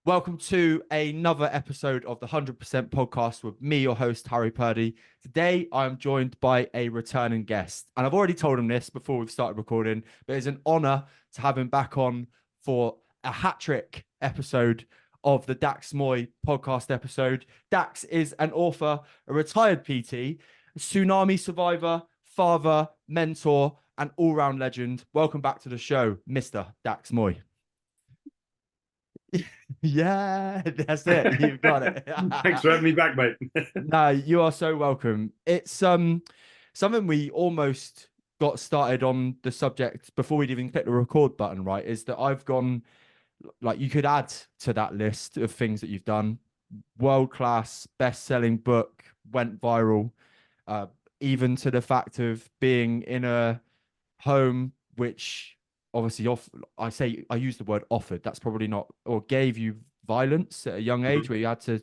Welcome to another episode of the 100% podcast with me, your host, Harry Purdy. Today, I'm joined by a returning guest. And I've already told him this before we've started recording, but it's an honor to have him back on for a hat trick episode of the Dax Moy podcast episode. Dax is an author, a retired PT, a tsunami survivor, father, mentor, and all round legend. Welcome back to the show, Mr. Dax Moy. Yeah, that's it. You've got it. Thanks for having me back, mate. No, you are so welcome. It's something we almost got started on the subject before we'd even click the record button, right? Is that I've gone like you could add to that list of things that you've done. World class, best-selling book, went viral, uh, even to the fact of being in a home which obviously I use the word offered, that's probably not, or gave you violence at a young age where you had to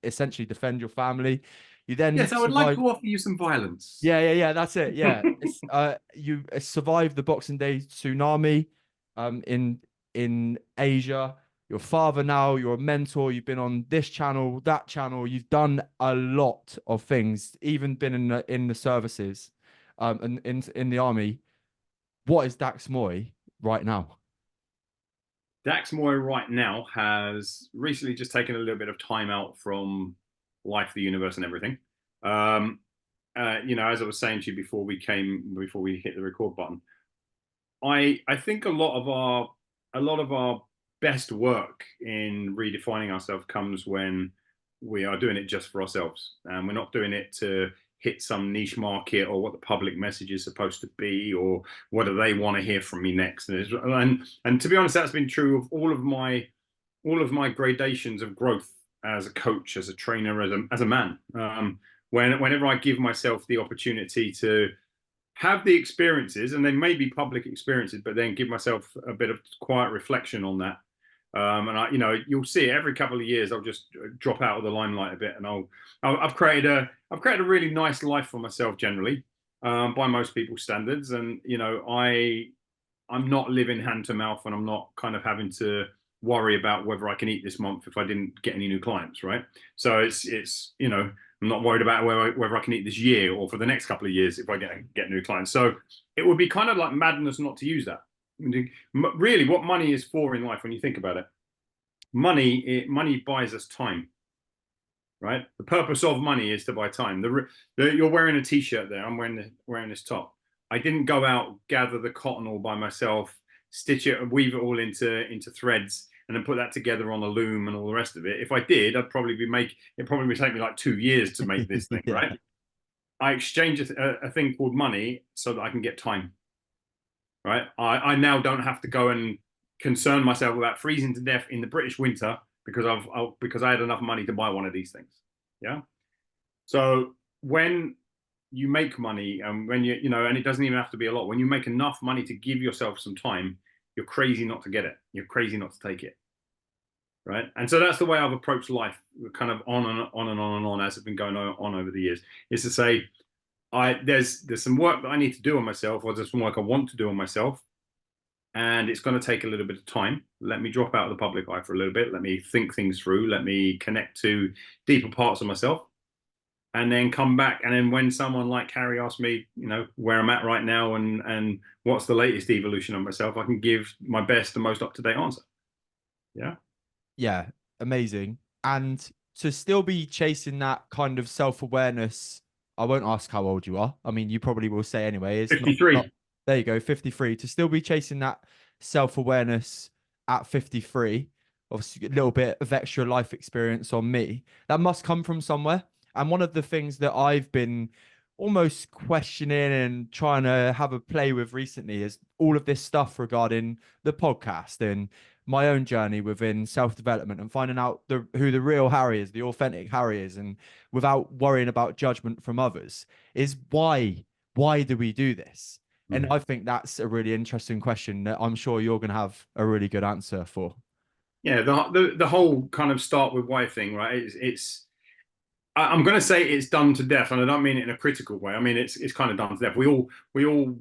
essentially defend your family. You then Yes, I would like survived. to offer you some violence. Yeah, that's it. Yeah, it's you survived the Boxing Day tsunami in Asia. Your father now, you're a mentor, you've been on this channel, that channel, you've done a lot of things, even been in the services and in the army. What is Dax Moy right now? Dax Moy right now has recently just taken a little bit of time out from life, the universe, and everything. Um, as I was saying to you before we hit the record button, I think a lot of our best work in redefining ourselves comes when we are doing it just for ourselves, and we're not doing it to hit some niche market or what the public message is supposed to be or what do they want to hear from me next. And to be honest, that's been true of all of my gradations of growth as a coach, as a trainer, as a man. Whenever I give myself the opportunity to have the experiences, and they may be public experiences, but then give myself a bit of quiet reflection on that. You'll see it every couple of years. I'll just drop out of the limelight a bit, and I've created a really nice life for myself generally, by most people's standards. And I'm not living hand to mouth, and I'm not kind of having to worry about whether I can eat this month if I didn't get any new clients, right? So I'm not worried about whether I can eat this year or for the next couple of years if I get new clients. So it would be kind of like madness not to use that. Really, what money is for in life, when you think about it, money buys us time, right? The purpose of money is to buy time. You're wearing a t-shirt there. I'm wearing this top. I didn't go out, gather the cotton all by myself, stitch it and weave it all into threads, and then put that together on a loom and all the rest of it. If I did, it probably would take me like 2 years to make this thing, Yeah. right? I exchange a thing called money so that I can get time, right? I now don't have to go and concern myself about freezing to death in the British winter because I had enough money to buy one of these things. Yeah. So when you make money, and when and it doesn't even have to be a lot, when you make enough money to give yourself some time, you're crazy not to get it. You're crazy not to take it. Right. And so that's the way I've approached life, kind of on and on and on and on as it's been going on over the years, is to say, there's some work that I need to do on myself, or there's some work I want to do on myself, and it's going to take a little bit of time. Let me drop out of the public eye for a little bit. Let me think things through. Let me connect to deeper parts of myself, and then come back. And then when someone like Harry asks me, where I'm at right now and what's the latest evolution of myself, I can give my best and most up to date answer. Yeah. Yeah, amazing. And to still be chasing that kind of self-awareness, I won't ask how old you are. I mean, you probably will say anyway. It's not 53. there you go, 53. To still be chasing that self-awareness at 53, obviously a little bit of extra life experience on me. That must come from somewhere. And one of the things that I've been almost questioning and trying to have a play with recently is all of this stuff regarding the podcast and my own journey within self-development and finding out who the real Harry is, the authentic Harry is, and without worrying about judgment from others, is why do we do this? And Mm. I think that's a really interesting question that I'm sure you're going to have a really good answer for. Yeah, the whole kind of start with why thing, right? I'm going to say it's done to death, and I don't mean it in a critical way. I mean it's kind of done to death. We all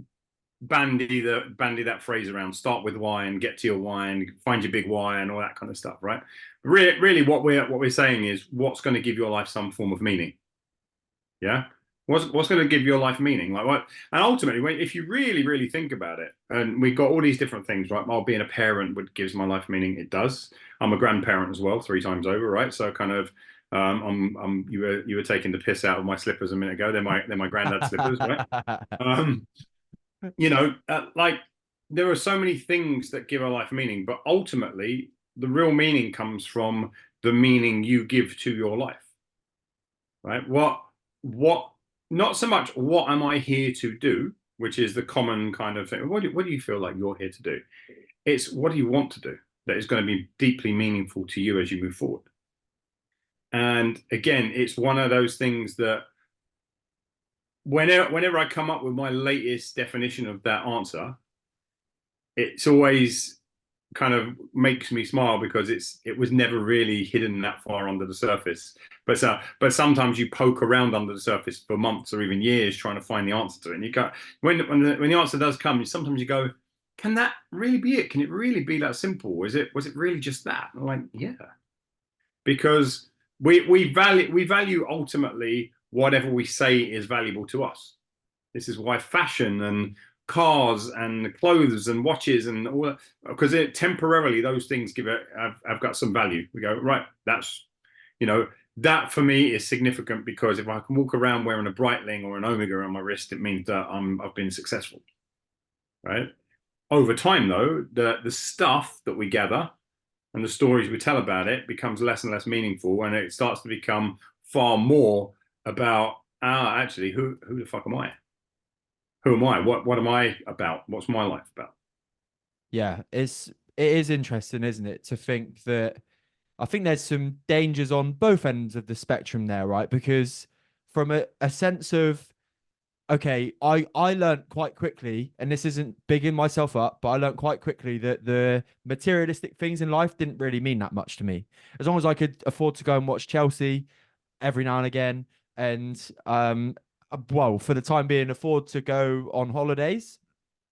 bandy that phrase around. Start with why and get to your why and find your big why and all that kind of stuff, right? Really, what we're saying is what's going to give your life some form of meaning. Yeah. What's going to give your life meaning? Like what? And ultimately, if you really think about it, and we've got all these different things, right? Well, being a parent would gives my life meaning. It does. I'm a grandparent as well, 3 times over, right? So kind of, you were taking the piss out of my slippers a minute ago. They're my granddad's slippers, right? Um, like there are so many things that give our life meaning, but ultimately, the real meaning comes from the meaning you give to your life, right? What not so much what am I here to do, which is the common kind of thing. What do you feel like you're here to do? It's what do you want to do that is going to be deeply meaningful to you as you move forward. And again, it's one of those things that whenever I come up with my latest definition of that answer, it's always kind of makes me smile because it was never really hidden that far under the surface. But sometimes you poke around under the surface for months or even years trying to find the answer to it. And you go when the answer does come, sometimes you go, can that really be it? Can it really be that simple? Was it really just that? And I'm like, yeah, because we value ultimately whatever we say is valuable to us. This is why fashion and cars and clothes and watches and all that, because it temporarily those things have got some value. We go, right, that's that for me is significant because if I can walk around wearing a Breitling or an Omega on my wrist, it means that I've been successful, right? Over time, though, the stuff that we gather and the stories we tell about it becomes less and less meaningful, and it starts to become far more about actually who the fuck am I? Who am I? What am I about? What's my life about? Yeah, it is interesting, isn't it, to think that I think there's some dangers on both ends of the spectrum there, right? Because from a sense of okay, I learned quite quickly, and this isn't bigging myself up, but I learned quite quickly that the materialistic things in life didn't really mean that much to me. As long as I could afford to go and watch Chelsea every now and again, and well, for the time being, afford to go on holidays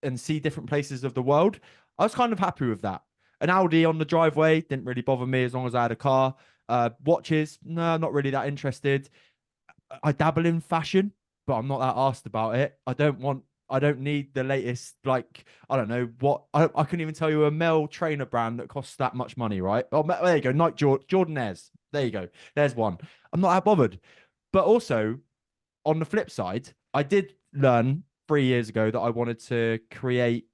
and see different places of the world, I was kind of happy with that. An Audi on the driveway didn't really bother me as long as I had a car. Watches, no, not really that interested. I dabble in fashion, but I'm not that asked about it. I don't need the latest, like, I don't know what, I couldn't even tell you a male trainer brand that costs that much money, right? Oh, there you go. Nike Jordan Airs. There you go. There's one. I'm not that bothered. But also, on the flip side, I did learn 3 years ago that I wanted to create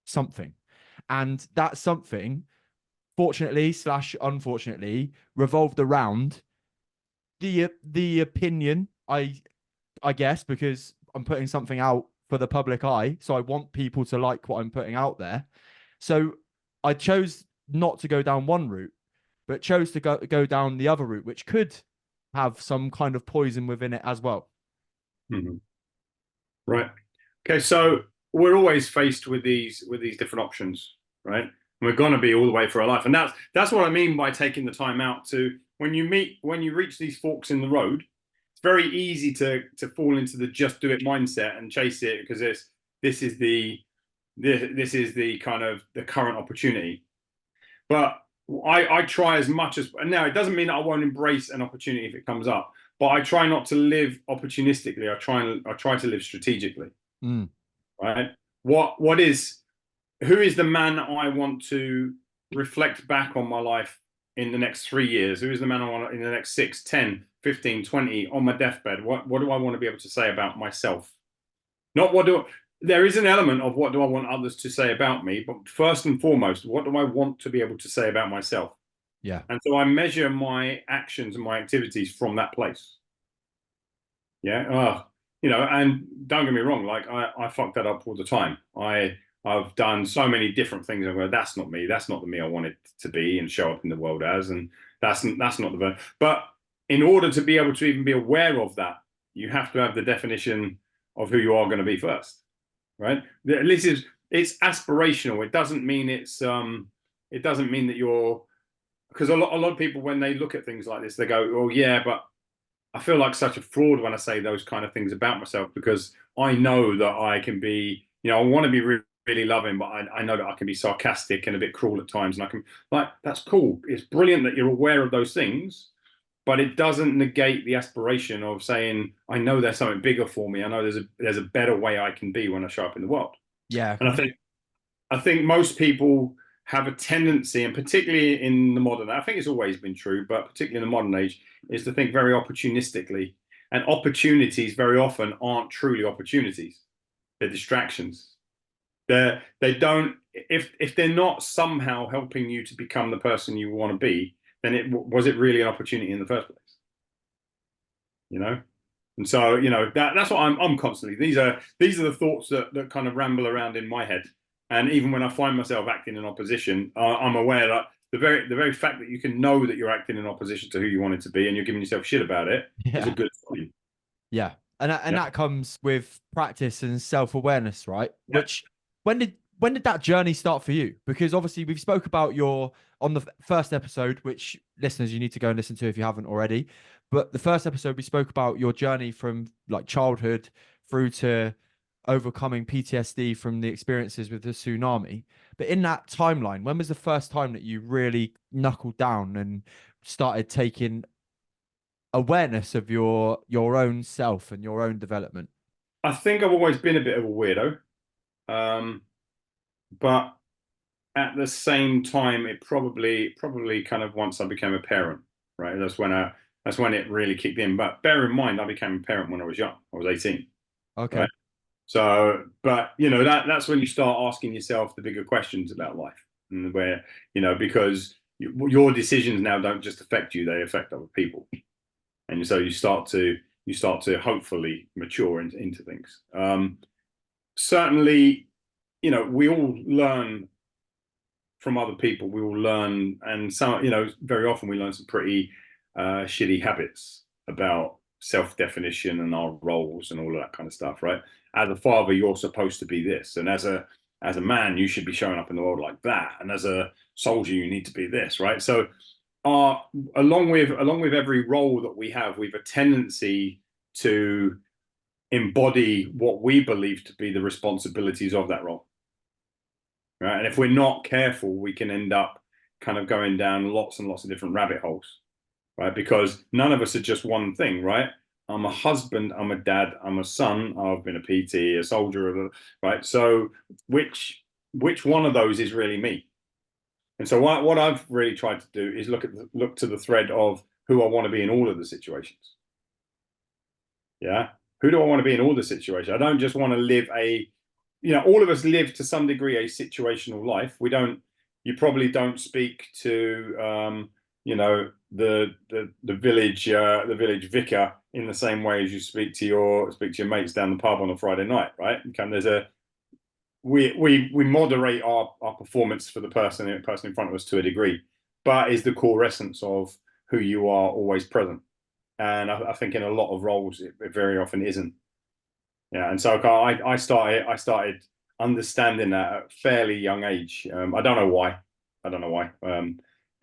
something. And that something, fortunately slash unfortunately, revolved around the opinion, I guess, because I'm putting something out for the public eye. So I want people to like what I'm putting out there. So I chose not to go down one route, but chose to go down the other route, which could have some kind of poison within it as well. Mm-hmm. Right. Okay. So we're always faced with these different options, right? And we're going to be all the way for our life, and that's what I mean by taking the time out to when you reach these forks in the road. It's very easy to fall into the just do it mindset and chase it because this is the this is the kind of the current opportunity. But I try as much as now. It doesn't mean that I won't embrace an opportunity if it comes up, but I try not to live opportunistically. I try to live strategically. Mm. Right? What is who is the man that I want to reflect back on my life in the next 3 years? Who is the man I want in the next 6, 10, 15, 20 on my deathbed? What do I want to be able to say about myself? Not what do there is an element of what do I want others to say about me, but first and foremost, what do I want to be able to say about myself? Yeah. And so I measure my actions and my activities from that place. Yeah. And don't get me wrong, like I fuck that up all the time. I've done so many different things. I go, that's not me. That's not the me I wanted to be and show up in the world as. And that's not the. But in order to be able to even be aware of that, you have to have the definition of who you are going to be first, right? It's aspirational. It doesn't mean it doesn't mean that you're because a lot of people when they look at things like this, they go, oh yeah, but I feel like such a fraud when I say those kind of things about myself because I know that I can be You know, I want to be really loving, but I know that I can be sarcastic and a bit cruel at times. And I can, like, that's cool. It's brilliant that you're aware of those things, but it doesn't negate the aspiration of saying, I know there's something bigger for me. I know there's a better way I can be when I show up in the world. Yeah, And I think most people have a tendency, and particularly in the modern, I think it's always been true, but particularly in the modern age, is to think very opportunistically. And opportunities very often aren't truly opportunities. They're distractions. They don't, if they're not somehow helping you to become the person you want to be, then was it really an opportunity in the first place? You know? And so, that's what I'm constantly. These are the thoughts that kind of ramble around in my head. And even when I find myself acting in opposition, I'm aware that the very fact that you can know that you're acting in opposition to who you want it to be, and you're giving yourself shit about it, is a yeah, good sign. yeah. And Yeah. that comes with practice and self-awareness, right? Yeah. Which when did that journey start for you? Because obviously we've spoke about your on the first episode, which listeners you need to go and listen to if you haven't already. But the first episode we spoke about your journey from like childhood through to overcoming PTSD from the experiences with the tsunami. But in that timeline, when was the first time that you really knuckled down and started taking awareness of your own self and your own development? I think I've always been a bit of a weirdo, um, but at the same time, it probably kind of once I became a parent, right? That's when it really kicked in. But bear in mind, I became a parent when I was young. I was 18, right? Okay. So, but that's when you start asking yourself the bigger questions about life, and where because your decisions now don't just affect you; they affect other people, and so you start to hopefully mature into things. Certainly, we all learn from other people. We all learn, and some, very often we learn some pretty shitty habits about self-definition and our roles and all of that kind of stuff, right? As a father, you're supposed to be this, and as a man, you should be showing up in the world like that, and as a soldier, you need to be this, right? So, along with every role that we have, we've a tendency to embody what we believe to be the responsibilities of that role, right? And if we're not careful, we can end up kind of going down lots and lots of different rabbit holes, right? Because none of us are just one thing, right? I'm a husband, I'm a dad, I'm a son, I've been a PT, a soldier, right? So which one of those is really me? And so what I've really tried to do is look to the thread of who I want to be in all of the situations. Yeah. Who do I want to be in all the situations? I don't just want to live all of us live to some degree a situational life. You probably don't speak to, the village vicar in the same way as you speak to your mates down the pub on a Friday night, right? We moderate our performance for the person in front of us to a degree, but is the core essence of who you are always present? And I think in a lot of roles, it very often isn't. Yeah, and so I started understanding that at a fairly young age. I don't know why. I don't know why.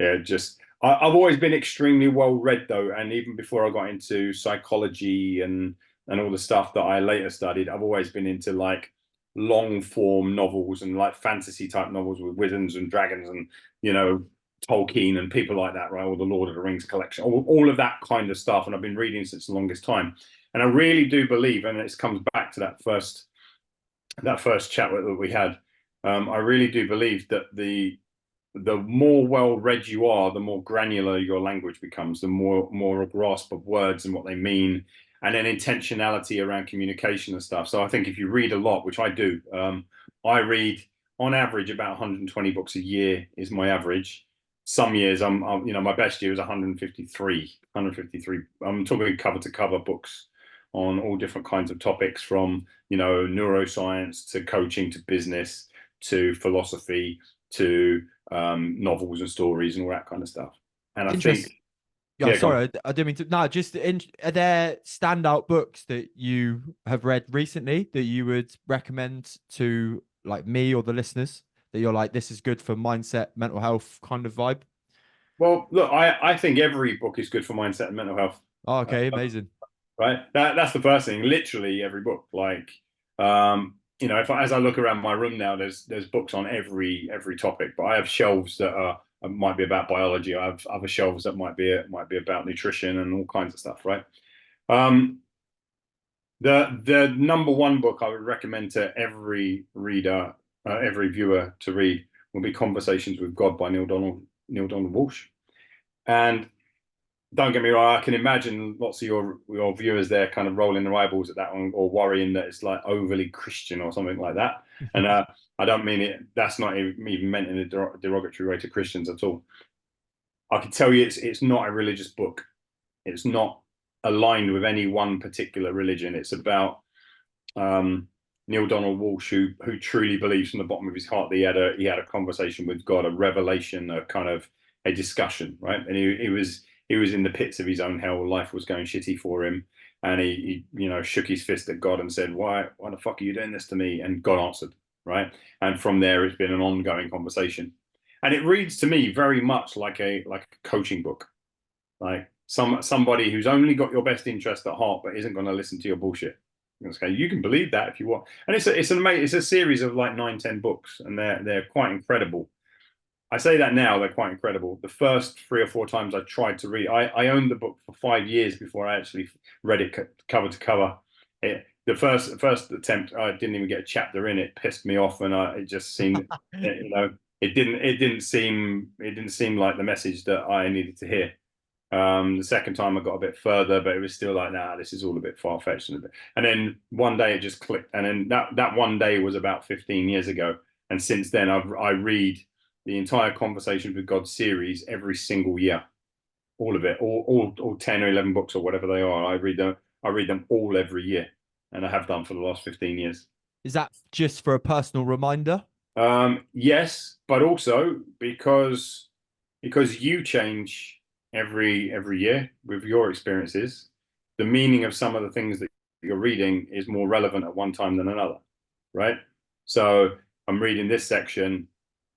Yeah, just I've always been extremely well read though, and even before I got into psychology and all the stuff that I later studied, I've always been into like long form novels and like fantasy type novels with wizards and dragons and you know Tolkien and people like that, right? Or the Lord of the Rings collection, all of that kind of stuff. And I've been reading since the longest time. And I really do believe, and it comes back to that first chat that we had. I really do believe that the more well read you are, the more granular your language becomes, the more a grasp of words and what they mean, and then intentionality around communication and stuff. So I think if you read a lot, which I do, I read on average about 120 books a year is my average. Some years my best year was 153. I'm talking cover to cover books on all different kinds of topics, from neuroscience to coaching to business to philosophy to novels and stories and all that kind of stuff. And I think, Interesting. Yeah, yeah, go on. sorry, I didn't mean to. No, are there standout books that you have read recently that you would recommend to like me or the listeners that you're like, this is good for mindset, mental health kind of vibe? Well, look, I think every book is good for mindset and mental health. Oh, Uh, okay, amazing. right? That's the first thing. Literally every book. Like, um, you know, if I, as I look around my room now, there's books on every topic, but I have shelves that are might be about biology. I have other shelves that might be about nutrition and all kinds of stuff, right? Um, the number one book I would recommend to every reader, every viewer to read will be Conversations with God by Neil Donald Walsh. And don't get me wrong, I can imagine lots of your viewers there kind of rolling their eyeballs at that one or worrying that it's like overly Christian or something like that. And I don't mean it. That's not even meant in a derogatory way to Christians at all. I can tell you, it's not a religious book. It's not aligned with any one particular religion. It's about Neil Donald Walsh, who truly believes from the bottom of his heart that he had a conversation with God, a revelation, a kind of a discussion, right? And he was in the pits of his own hell. Life was going shitty for him, and he you know shook his fist at God and said, "Why the fuck are you doing this to me?" And God answered, right? And from there, it's been an ongoing conversation, and it reads to me very much like a coaching book, like somebody who's only got your best interest at heart, but isn't going to listen to your bullshit. Okay, you can believe that if you want, and it's a series of like 9-10 books, and they're quite incredible. I say that now, they're quite incredible. The first 3 or 4 times I tried to read, I owned the book for 5 years before I actually read it cover to cover. The first attempt, I didn't even get a chapter in. It pissed me off, and it just seemed, you know, it didn't seem like the message that I needed to hear. The second time I got a bit further, but it was still like, nah, this is all a bit far fetched. And then one day it just clicked, and then that one day was about 15 years ago. And since then, I read the entire Conversations with God series every single year, all of it, all 10 or 11 books or whatever they are. I read them. I read them all every year, and I have done for the last 15 years. Is that just for a personal reminder? Yes, but also because you change every year with your experiences, the meaning of some of the things that you're reading is more relevant at one time than another, right? So I'm reading this section.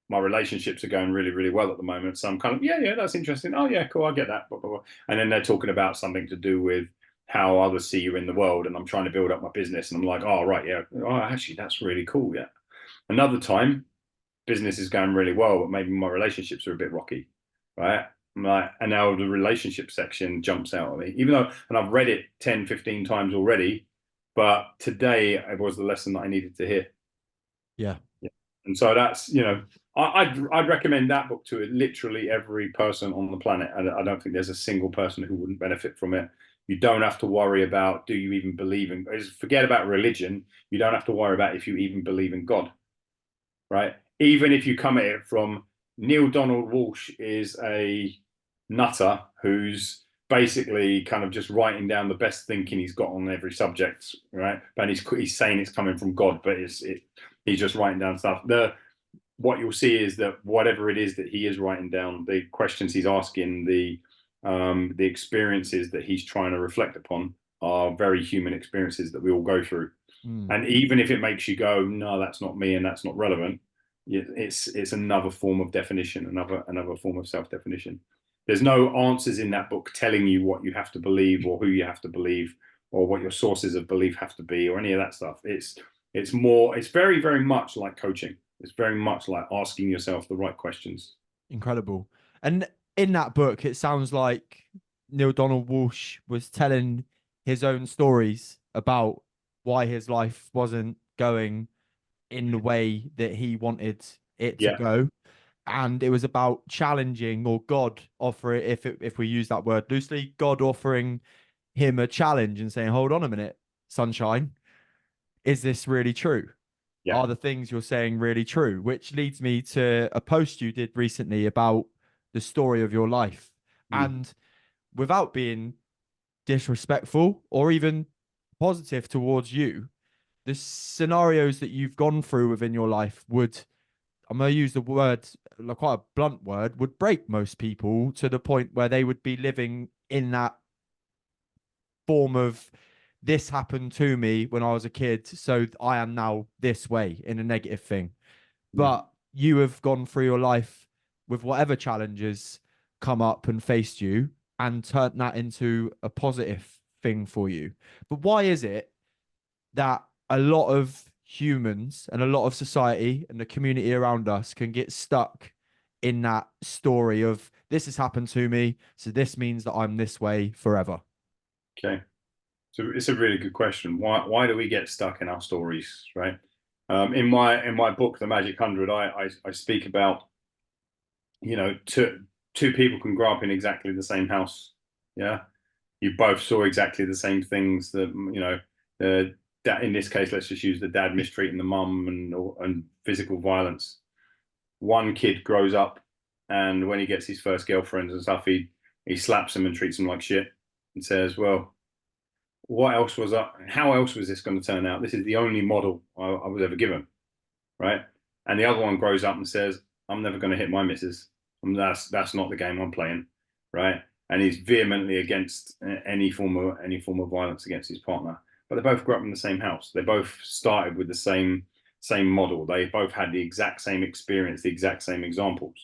My relationships are going really, really well at the moment. So I'm kind of, yeah, that's interesting. Oh, yeah, cool. I get that. Blah, blah, blah. And then they're talking about something to do with how others see you in the world. And I'm trying to build up my business. And I'm like, oh, right. Yeah. Oh, actually, that's really cool. Yeah. Another time, business is going really well, but maybe my relationships are a bit rocky, right? I'm like, and now the relationship section jumps out at me, even though, and I've read it 10, 15 times already, but today it was the lesson that I needed to hear. Yeah. Yeah. And so that's, you know, I'd recommend that book to literally every person on the planet. I don't think there's a single person who wouldn't benefit from it. You don't have to worry about, do you even believe in, forget about religion. You don't have to worry about if you even believe in God, right? Even if you come at it from Neil Donald Walsh is a nutter who's basically kind of just writing down the best thinking he's got on every subject, right? But he's saying it's coming from God, but he's just writing down stuff. What you'll see is that whatever it is that he is writing down, the questions he's asking, the experiences that he's trying to reflect upon are very human experiences that we all go through. And even if it makes you go, no, that's not me and that's not relevant, it's another form of definition, another form of self-definition. There's no answers in that book telling you what you have to believe or who you have to believe or what your sources of belief have to be or any of that stuff. It's very, very much like coaching. It's very much like asking yourself the right questions. Incredible. And in that book, it sounds like Neil Donald Walsh was telling his own stories about why his life wasn't going in the way that he wanted it to Yeah, go. And it was about challenging, or God offering, if we use that word loosely, God offering him a challenge and saying, hold on a minute, sunshine, is this really true? yeah, Are the things you're saying really true? Which leads me to a post you did recently about the story of your life. mm, And without being disrespectful or even positive towards you, the scenarios that you've gone through within your life would, I'm going to use the word, like quite a blunt word, would break most people to the point where they would be living in that form of, this happened to me when I was a kid, so I am now this way, in a negative thing. mm, But you have gone through your life with whatever challenges come up and faced you and turned that into a positive thing for you. But why is it that a lot of humans and a lot of society and the community around us can get stuck in that story of this has happened to me, so this means that I'm this way forever? Okay. So it's a really good question. Why do we get stuck in our stories, right? In my book, The Magic 100, I speak about, two people can grow up in exactly the same house. Yeah. You both saw exactly the same things that, the dad, in this case, let's just use the dad mistreating the mum and physical violence. One kid grows up, and when he gets his first girlfriends and stuff, he slaps them and treats them like shit and says, well, what else was up? How else was this going to turn out? This is the only model I was ever given, right? And the other one grows up and says, I'm never going to hit my missus. And that's not the game I'm playing, right? And he's vehemently against any form of violence against his partner. But they both grew up in the same house. They both started with the same model. They both had the exact same experience, the exact same examples.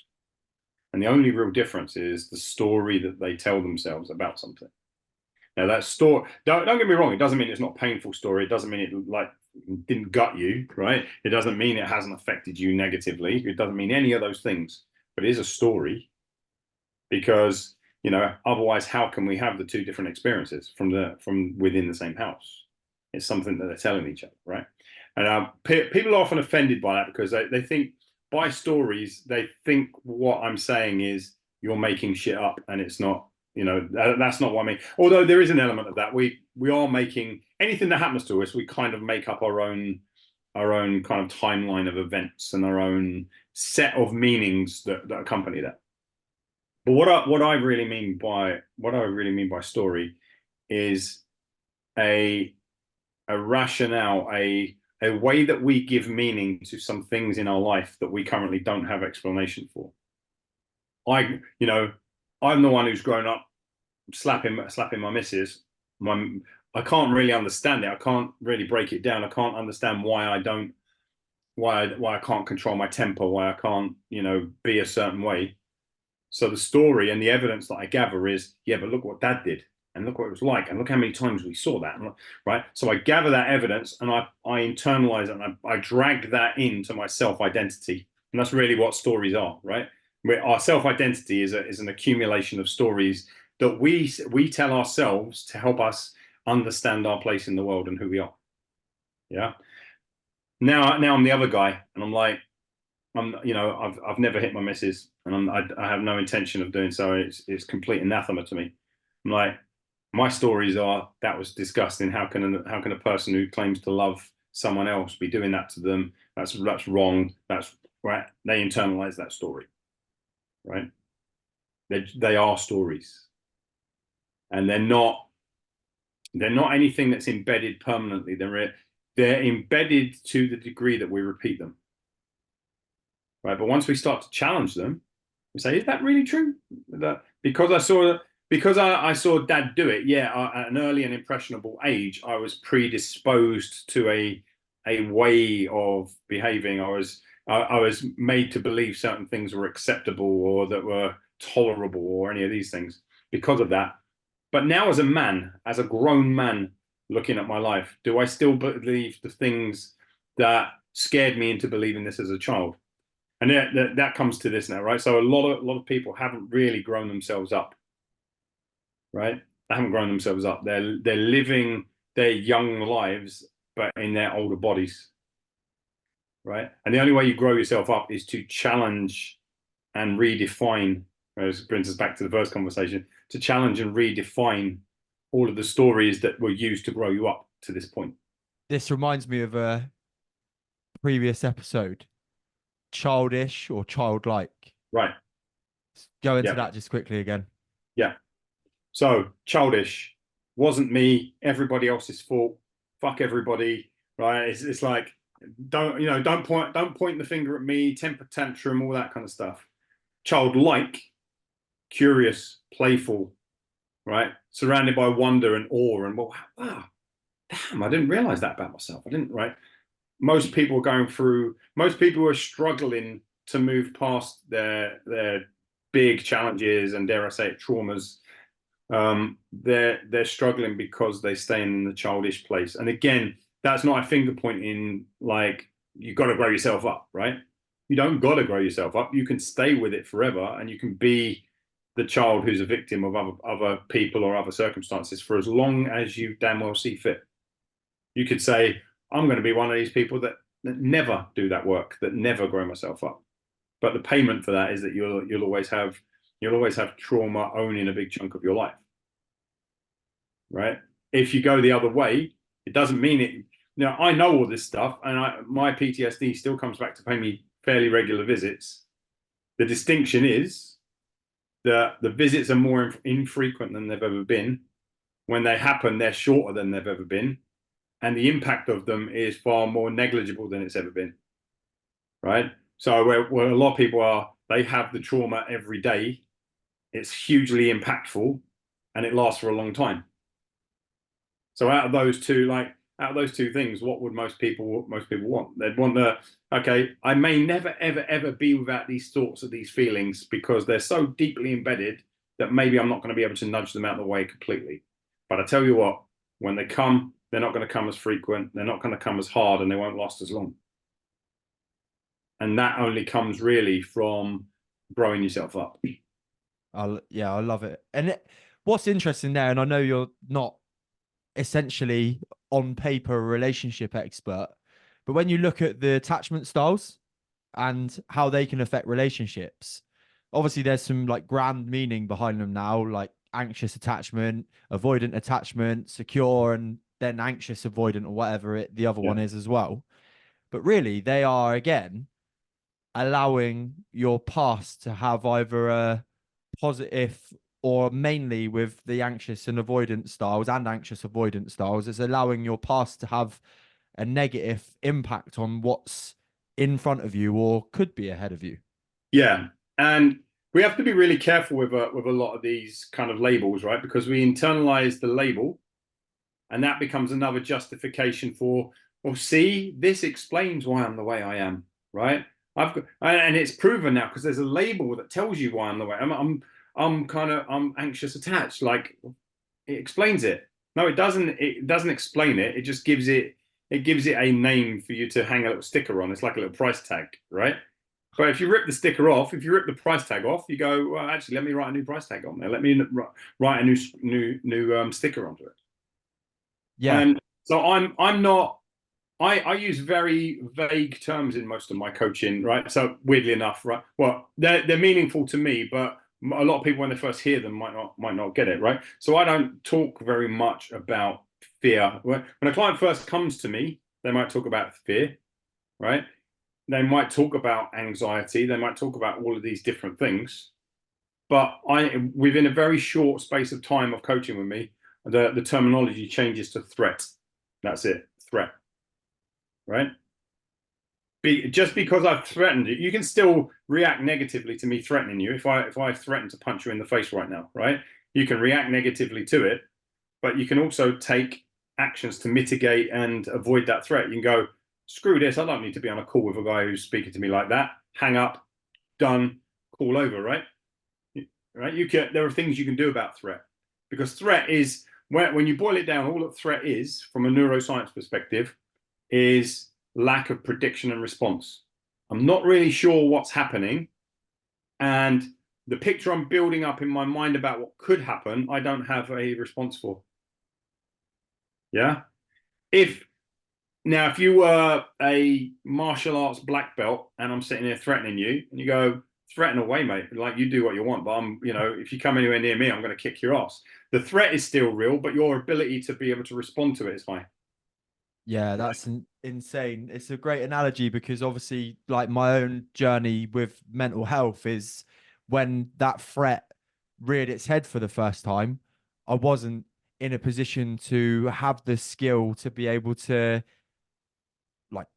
And the only real difference is the story that they tell themselves about something. Now that story, don't get me wrong, it doesn't mean it's not a painful story. It doesn't mean it didn't gut you, right? It doesn't mean it hasn't affected you negatively. It doesn't mean any of those things. But it is a story because, otherwise how can we have the two different experiences from within the same house? It's something that they're telling each other, right? And people are often offended by that because they think by stories, they think what I'm saying is you're making shit up and it's not. That's not what I mean. Although there is an element of that. We are making anything that happens to us, we kind of make up our own kind of timeline of events and our own set of meanings that accompany that. But what I really mean by story is a rationale, a way that we give meaning to some things in our life that we currently don't have explanation for. I'm the one who's grown up slapping my missus. I can't really understand it. I can't really break it down. I can't understand why I can't control my temper, why I can't, be a certain way. So the story and the evidence that I gather is, yeah, but look what dad did and look what it was like and look how many times we saw that, right? So I gather that evidence and I internalize it and I drag that into my self-identity. And that's really what stories are, right? Our self-identity is an accumulation of stories that we tell ourselves to help us understand our place in the world and who we are. Yeah. Now I'm the other guy, and I'm like, I've never hit my missus, and I have no intention of doing so. It's complete anathema to me. I'm like, my stories are that was disgusting. How can a person who claims to love someone else be doing that to them? That's wrong. That's right. They internalize that story, right? They are stories, and they're not anything that's embedded permanently. They're embedded to the degree that we repeat them, right? But once we start to challenge them, we say, "Is that really true?" Because I saw dad do it. Yeah, at an early and impressionable age, I was predisposed to a way of behaving. I was made to believe certain things were acceptable or that were tolerable or any of these things because of that. But now as a man, as a grown man looking at my life, do I still believe the things that scared me into believing this as a child? And that comes to this now, right? So a lot of people haven't really grown themselves up, right? They haven't grown themselves up. They're living their young lives, but in their older bodies, right? And the only way you grow yourself up is to challenge and redefine. As brings us back to the first conversation, to challenge and redefine all of the stories that were used to grow you up to this point. This reminds me of a previous episode, childish or childlike. Right. Go into Yeah. that just quickly again. Yeah. So childish wasn't me. Everybody else's fault. Fuck everybody. Right. It's like don't point the finger at me. Temper tantrum. All that kind of stuff. Childlike, curious, playful. Right. Surrounded by wonder and awe and wow, damn, I didn't realize that about myself. I didn't. Right. Most people are struggling to move past their big challenges and, dare I say it, traumas. They're struggling because they stay in the childish place. And again, that's not a finger pointing like you got to grow yourself up, right? You don't got to grow yourself up. You can stay with it forever, and you can be the child who's a victim of other people or other circumstances for as long as you damn well see fit. You could say, I'm going to be one of these people that never do that work, that never grow myself up. But the payment for that is that you'll always have trauma owning a big chunk of your life, right? If you go the other way, it doesn't mean it. Now I know all this stuff, and my PTSD still comes back to pay me fairly regular visits. The distinction is that the visits are more infrequent than they've ever been. When they happen, they're shorter than they've ever been, and the impact of them is far more negligible than it's ever been. Right? So where a lot of people are, they have the trauma every day. It's hugely impactful, and it lasts for a long time. So out of those two things, what would most people want? They'd want okay, I may never ever ever be without these thoughts or these feelings because they're so deeply embedded that maybe I'm not going to be able to nudge them out of the way completely. But I tell you what, when they come, they're not going to come as frequent, they're not going to come as hard, and they won't last as long. And that only comes really from growing yourself up. Yeah, I love it. And what's interesting there, and I know you're not essentially on paper a relationship expert, but when you look at the attachment styles and how they can affect relationships, obviously there's some like grand meaning behind them now, like anxious attachment, avoidant attachment, secure, and then anxious avoidant, or whatever the other one is as well. But really, they are again allowing your past to have either a positive, or mainly with the anxious and avoidant styles and anxious avoidant styles, is allowing your past to have a negative impact on what's in front of you or could be ahead of you. Yeah. And we have to be really careful with a lot of these kind of labels, right? Because we internalize the label, and that becomes another justification for, well, see, this explains why I'm the way I am, right? And it's proven now because there's a label that tells you why I'm the way I'm anxious attached. Like, it explains it. No, it doesn't. It doesn't explain it. It just gives it a name for you to hang a little sticker on. It's like a little price tag, right? But if you rip the sticker off, if you rip the price tag off, you go, well, actually, let me write a new price tag on there. Let me write a new sticker onto it. Yeah. And so I'm not. I use very vague terms in most of my coaching, right? So weirdly enough, right? Well, they're meaningful to me, but a lot of people when they first hear them might not get it, right? So I don't talk very much about fear. When a client first comes to me, they might talk about fear, right? They might talk about anxiety. They might talk about all of these different things. But within a very short space of time of coaching with me, the terminology changes to threat. That's it, threat, right? Just because I've threatened it, you can still react negatively to me threatening you. If I threaten to punch you in the face right now, right? You can react negatively to it, but you can also take actions to mitigate and avoid that threat. You can go, screw this, I don't need to be on a call with a guy who's speaking to me like that. Hang up, done, call over, right? Right? There are things you can do about threat, because threat is, when you boil it down, all that threat is from a neuroscience perspective is lack of prediction and response. I'm not really sure what's happening, and the picture I'm building up in my mind about what could happen, I don't have a response for. Yeah. If you were a martial arts black belt and I'm sitting here threatening you, and you go, threaten away, mate. Like, you do what you want, but if you come anywhere near me, I'm going to kick your ass. The threat is still real, but your ability to be able to respond to it is fine. Yeah, that's insane. It's a great analogy because obviously, like my own journey with mental health is when that threat reared its head for the first time, I wasn't in a position to have the skill to be able to like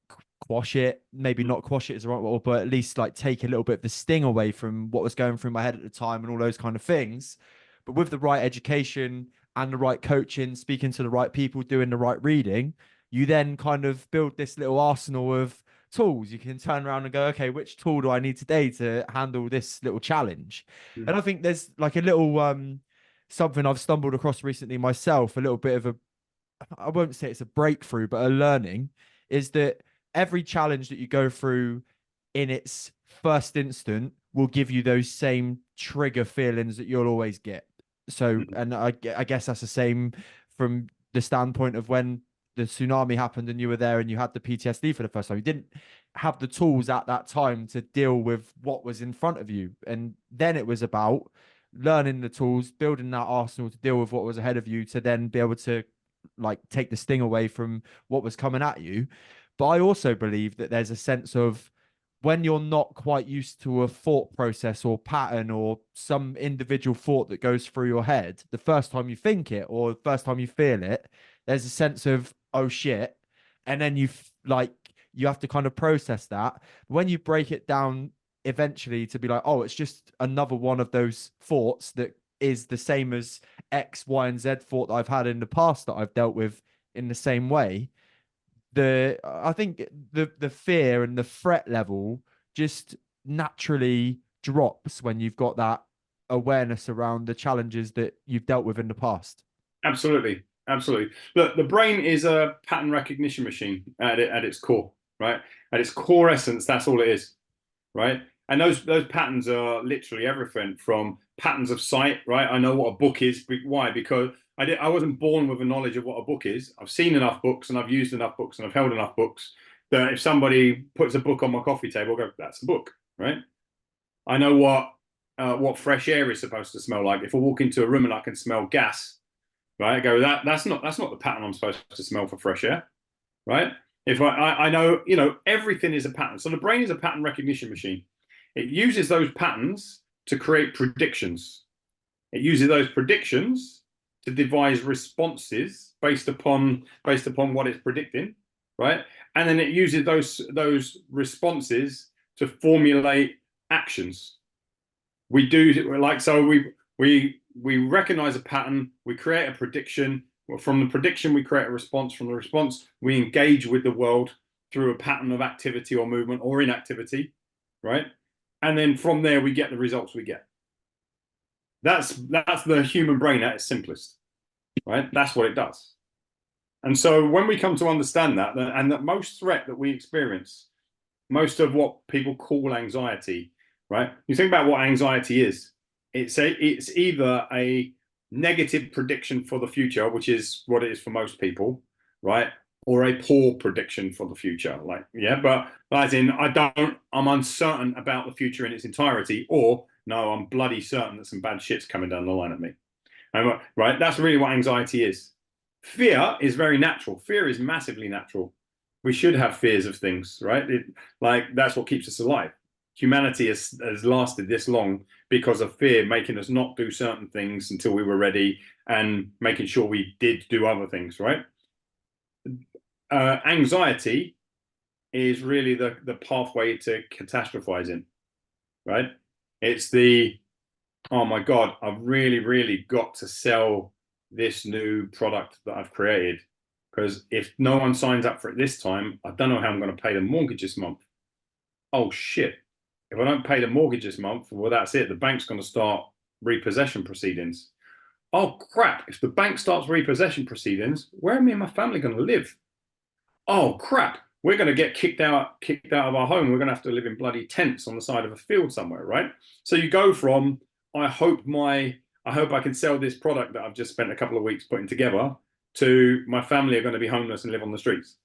quash it. Maybe not quash it is the right word, but at least like take a little bit of the sting away from what was going through my head at the time and all those kind of things. But with the right education and the right coaching, speaking to the right people, doing the right reading, you then kind of build this little arsenal of tools. You can turn around and go, okay, which tool do I need today to handle this little challenge? And I think there's like a little something I've stumbled across recently myself, a little bit of a I won't say it's a breakthrough, but a learning is that every challenge that you go through in its first instant will give you those same trigger feelings that you'll always get. So, Mhm. and I guess that's the same from the standpoint of when the tsunami happened and you were there and you had the PTSD for the first time. You didn't have the tools at that time to deal with what was in front of you. And then it was about learning the tools, building that arsenal to deal with what was ahead of you to then be able to like take the sting away from what was coming at you. But I also believe that there's a sense of when you're not quite used to a thought process or pattern or some individual thought that goes through your head, the first time you think it or the first time you feel it, there's a sense of, oh shit. And then like, you have to kind of process that. When you break it down eventually to be like, oh, it's just another one of those thoughts that is the same as X, Y, and Z thought that I've had in the past that I've dealt with in the same way. I think the fear and the threat level just naturally drops when you've got that awareness around the challenges that you've dealt with in the past. Absolutely, absolutely. Look, the brain is a pattern recognition machine at its core, right? At its core essence, that's all it is, right? And those patterns are literally everything from patterns of sight, right? I know what a book is. Why? Because I wasn't born with a knowledge of what a book is. I've seen enough books and I've used enough books and I've held enough books that if somebody puts a book on my coffee table, I'll go, that's a book, right? I know what fresh air is supposed to smell like. If I walk into a room and I can smell gas, right? I go, that's not the pattern I'm supposed to smell for fresh air, right? If I know, everything is a pattern. So the brain is a pattern recognition machine. It uses those patterns to create predictions. It uses those predictions to devise responses based upon what it's predicting, right? And then it uses those responses to formulate actions. We do like so we recognize a pattern, we create a prediction. From the prediction, we create a response. From the response, we engage with the world through a pattern of activity or movement or inactivity, right? And then from there, we get the results we get. That's the human brain at its simplest, right? That's what it does. And so when we come to understand that, and that most threat that we experience, most of what people call anxiety, right? You think about what anxiety is. It's either a negative prediction for the future, which is what it is for most people, right? Or a poor prediction for the future. Like, yeah, but as in I'm uncertain about the future in its entirety, or no, I'm bloody certain that some bad shit's coming down the line at me. Right? That's really what anxiety is. Fear is very natural. Fear is massively natural. We should have fears of things, right? Like that's what keeps us alive. Humanity has lasted this long because of fear, making us not do certain things until we were ready and making sure we did do other things, right? Anxiety is really the pathway to catastrophizing, right? It's the, oh my God, I've really, really got to sell this new product that I've created. Because if no one signs up for it this time, I don't know how I'm going to pay the mortgage this month. Oh shit. If I don't pay the mortgage this month, well, that's it. The bank's going to start repossession proceedings. Oh crap. If the bank starts repossession proceedings, where are me and my family going to live? Oh crap. We're going to get kicked out of our home. We're going to have to live in bloody tents on the side of a field somewhere, right? So you go from, I hope I can sell this product that I've just spent a couple of weeks putting together to my family are going to be homeless and live on the streets,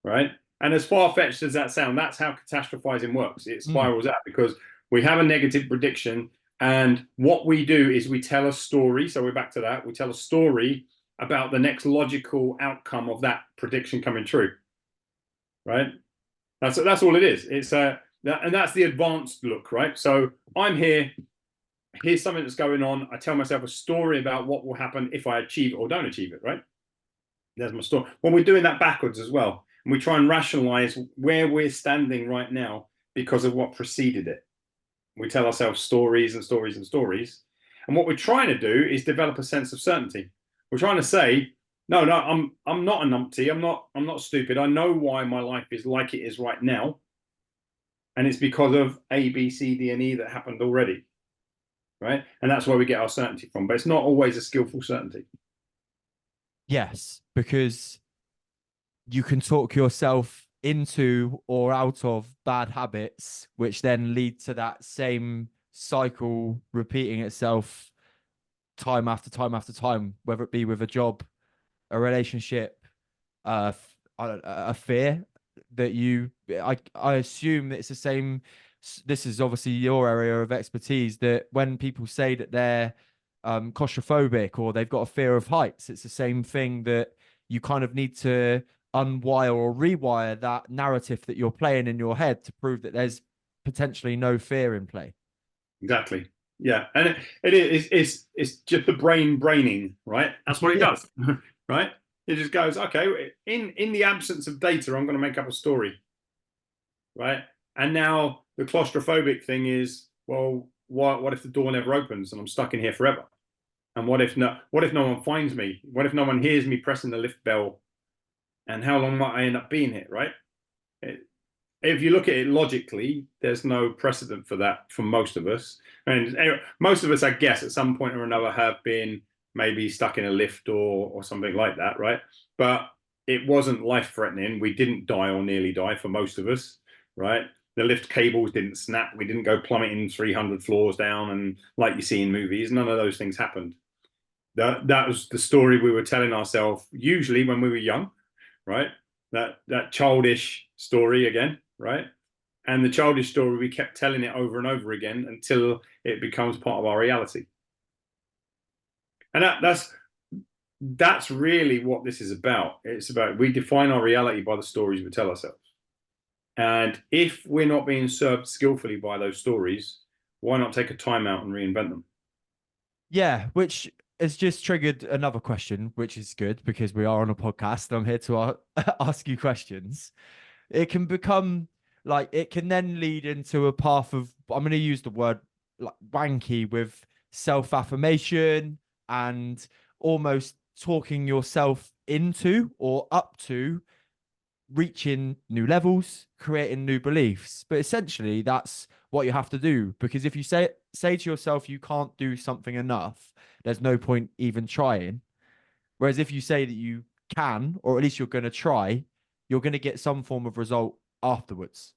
right? And as far-fetched as that sounds, that's how catastrophizing works. It Mm. spirals out because we have a negative prediction, and what we do is we tell a story. So we're back to that. We tell a story about the next logical outcome of that prediction coming true, right? That's all it is. And that's the advanced look, right? So I'm here. Here's something that's going on. I tell myself a story about what will happen if I achieve it or don't achieve it, right? There's my story. When we're doing that backwards as well, and we try and rationalize where we're standing right now because of what preceded it. We tell ourselves stories and stories and stories. And what we're trying to do is develop a sense of certainty. We're trying to say, no, I'm not a numpty. I'm not stupid. I know why my life is like it is right now. And it's because of A, B, C, D, and E that happened already. Right? And that's where we get our certainty from. But it's not always a skillful certainty. Yes, because you can talk yourself into or out of bad habits, which then lead to that same cycle repeating itself time after time after time, whether it be with a job, a relationship, a fear that I assume it's the same. This is obviously your area of expertise, that when people say that they're claustrophobic or they've got a fear of heights, it's the same thing, that you kind of need to unwire or rewire that narrative that you're playing in your head to prove that there's potentially no fear in play. Exactly. Yeah, and it is it's just the brain braining, right? That's what it Yeah. does, right? It just goes, okay, in the absence of data, I'm going to make up a story, right? And now the claustrophobic thing is, well, what if the door never opens and I'm stuck in here forever? And what if no one finds me? What if no one hears me pressing the lift bell? And how long might I end up being here, right? It, if you look at it logically, there's no precedent for that for most of us. And most of us, I guess, at some point or another have been maybe stuck in a lift or something like that, right? But it wasn't life threatening. We didn't die or nearly die for most of us, right? The lift cables didn't snap. We didn't go plummeting 300 floors down. And like you see in movies, none of those things happened. That was the story we were telling ourselves, usually when we were young, right? That childish story again, right? And the childish story, we kept telling it over and over again until it becomes part of our reality. And that's really what this is about. It's about, we define our reality by the stories we tell ourselves. And if we're not being served skillfully by those stories, why not take a time out and reinvent them? Yeah, which has just triggered another question, which is good because we are on a podcast and I'm here to ask you questions. It can become like, it can then lead into a path of, I'm going to use the word like wanky, with self affirmation and almost talking yourself into or up to reaching new levels, creating new beliefs. But essentially, that's what you have to do, because if you say to yourself you can't do something enough, there's no point even trying. Whereas if you say that you can, or at least you're going to try, you're going to get some form of result afterwards.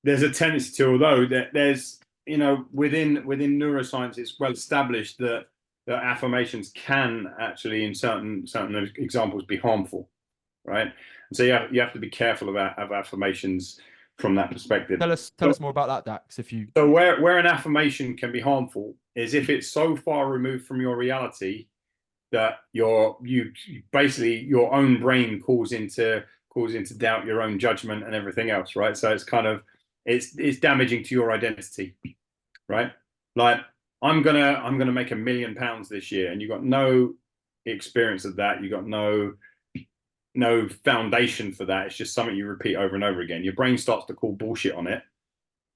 There's a tendency to, although there's, within neuroscience, it's well established that affirmations can actually, in certain examples, be harmful, right? And so you have to be careful of affirmations from that perspective. Tell us more about that, Dax. If you So where an affirmation can be harmful is if it's so far removed from your reality that you basically your own brain calls into doubt your own judgment and everything else, right? So it's kind of it's damaging to your identity, right? Like I'm gonna make £1 million this year, and you got no experience of that. You got no foundation for that. It's just something you repeat over and over again. Your brain starts to call bullshit on it,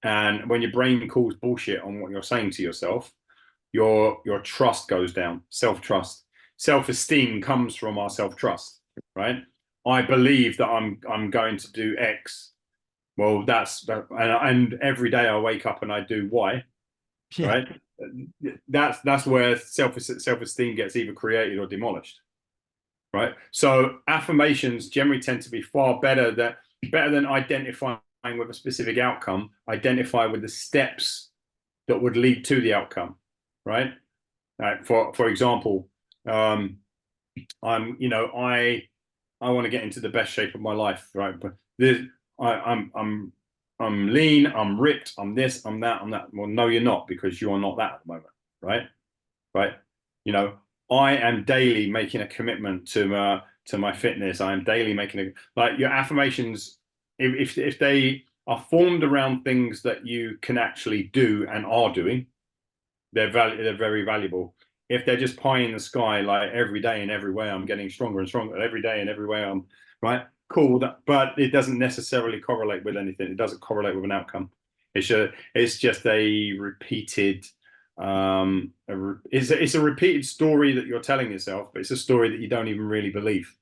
and when your brain calls bullshit on what you're saying to yourself, your trust goes down. Self-trust, self-esteem comes from our self-trust, right? I believe that I'm going to do X. Well, and every day I wake up and I do Y, yeah. right? That's where self-esteem gets either created or demolished, right? So affirmations generally tend to be far better than identifying with a specific outcome. Identify with the steps that would lead to the outcome, right? For example, I want to get into the best shape of my life, right? But I'm lean, I'm ripped, I'm this, I'm that, I'm that. Well, no, you're not, because you are not that at the moment, right? Right? You know, I am daily making a commitment to my fitness. I am daily making like your affirmations. If they are formed around things that you can actually do and are doing, they're very valuable. If they're just pie in the sky, like every day and every way I'm getting stronger and stronger, every day and every way I'm right, cool, but it doesn't necessarily correlate with anything. It doesn't correlate with an outcome. It's just a repeated it's a repeated story that you're telling yourself, but it's a story that you don't even really believe.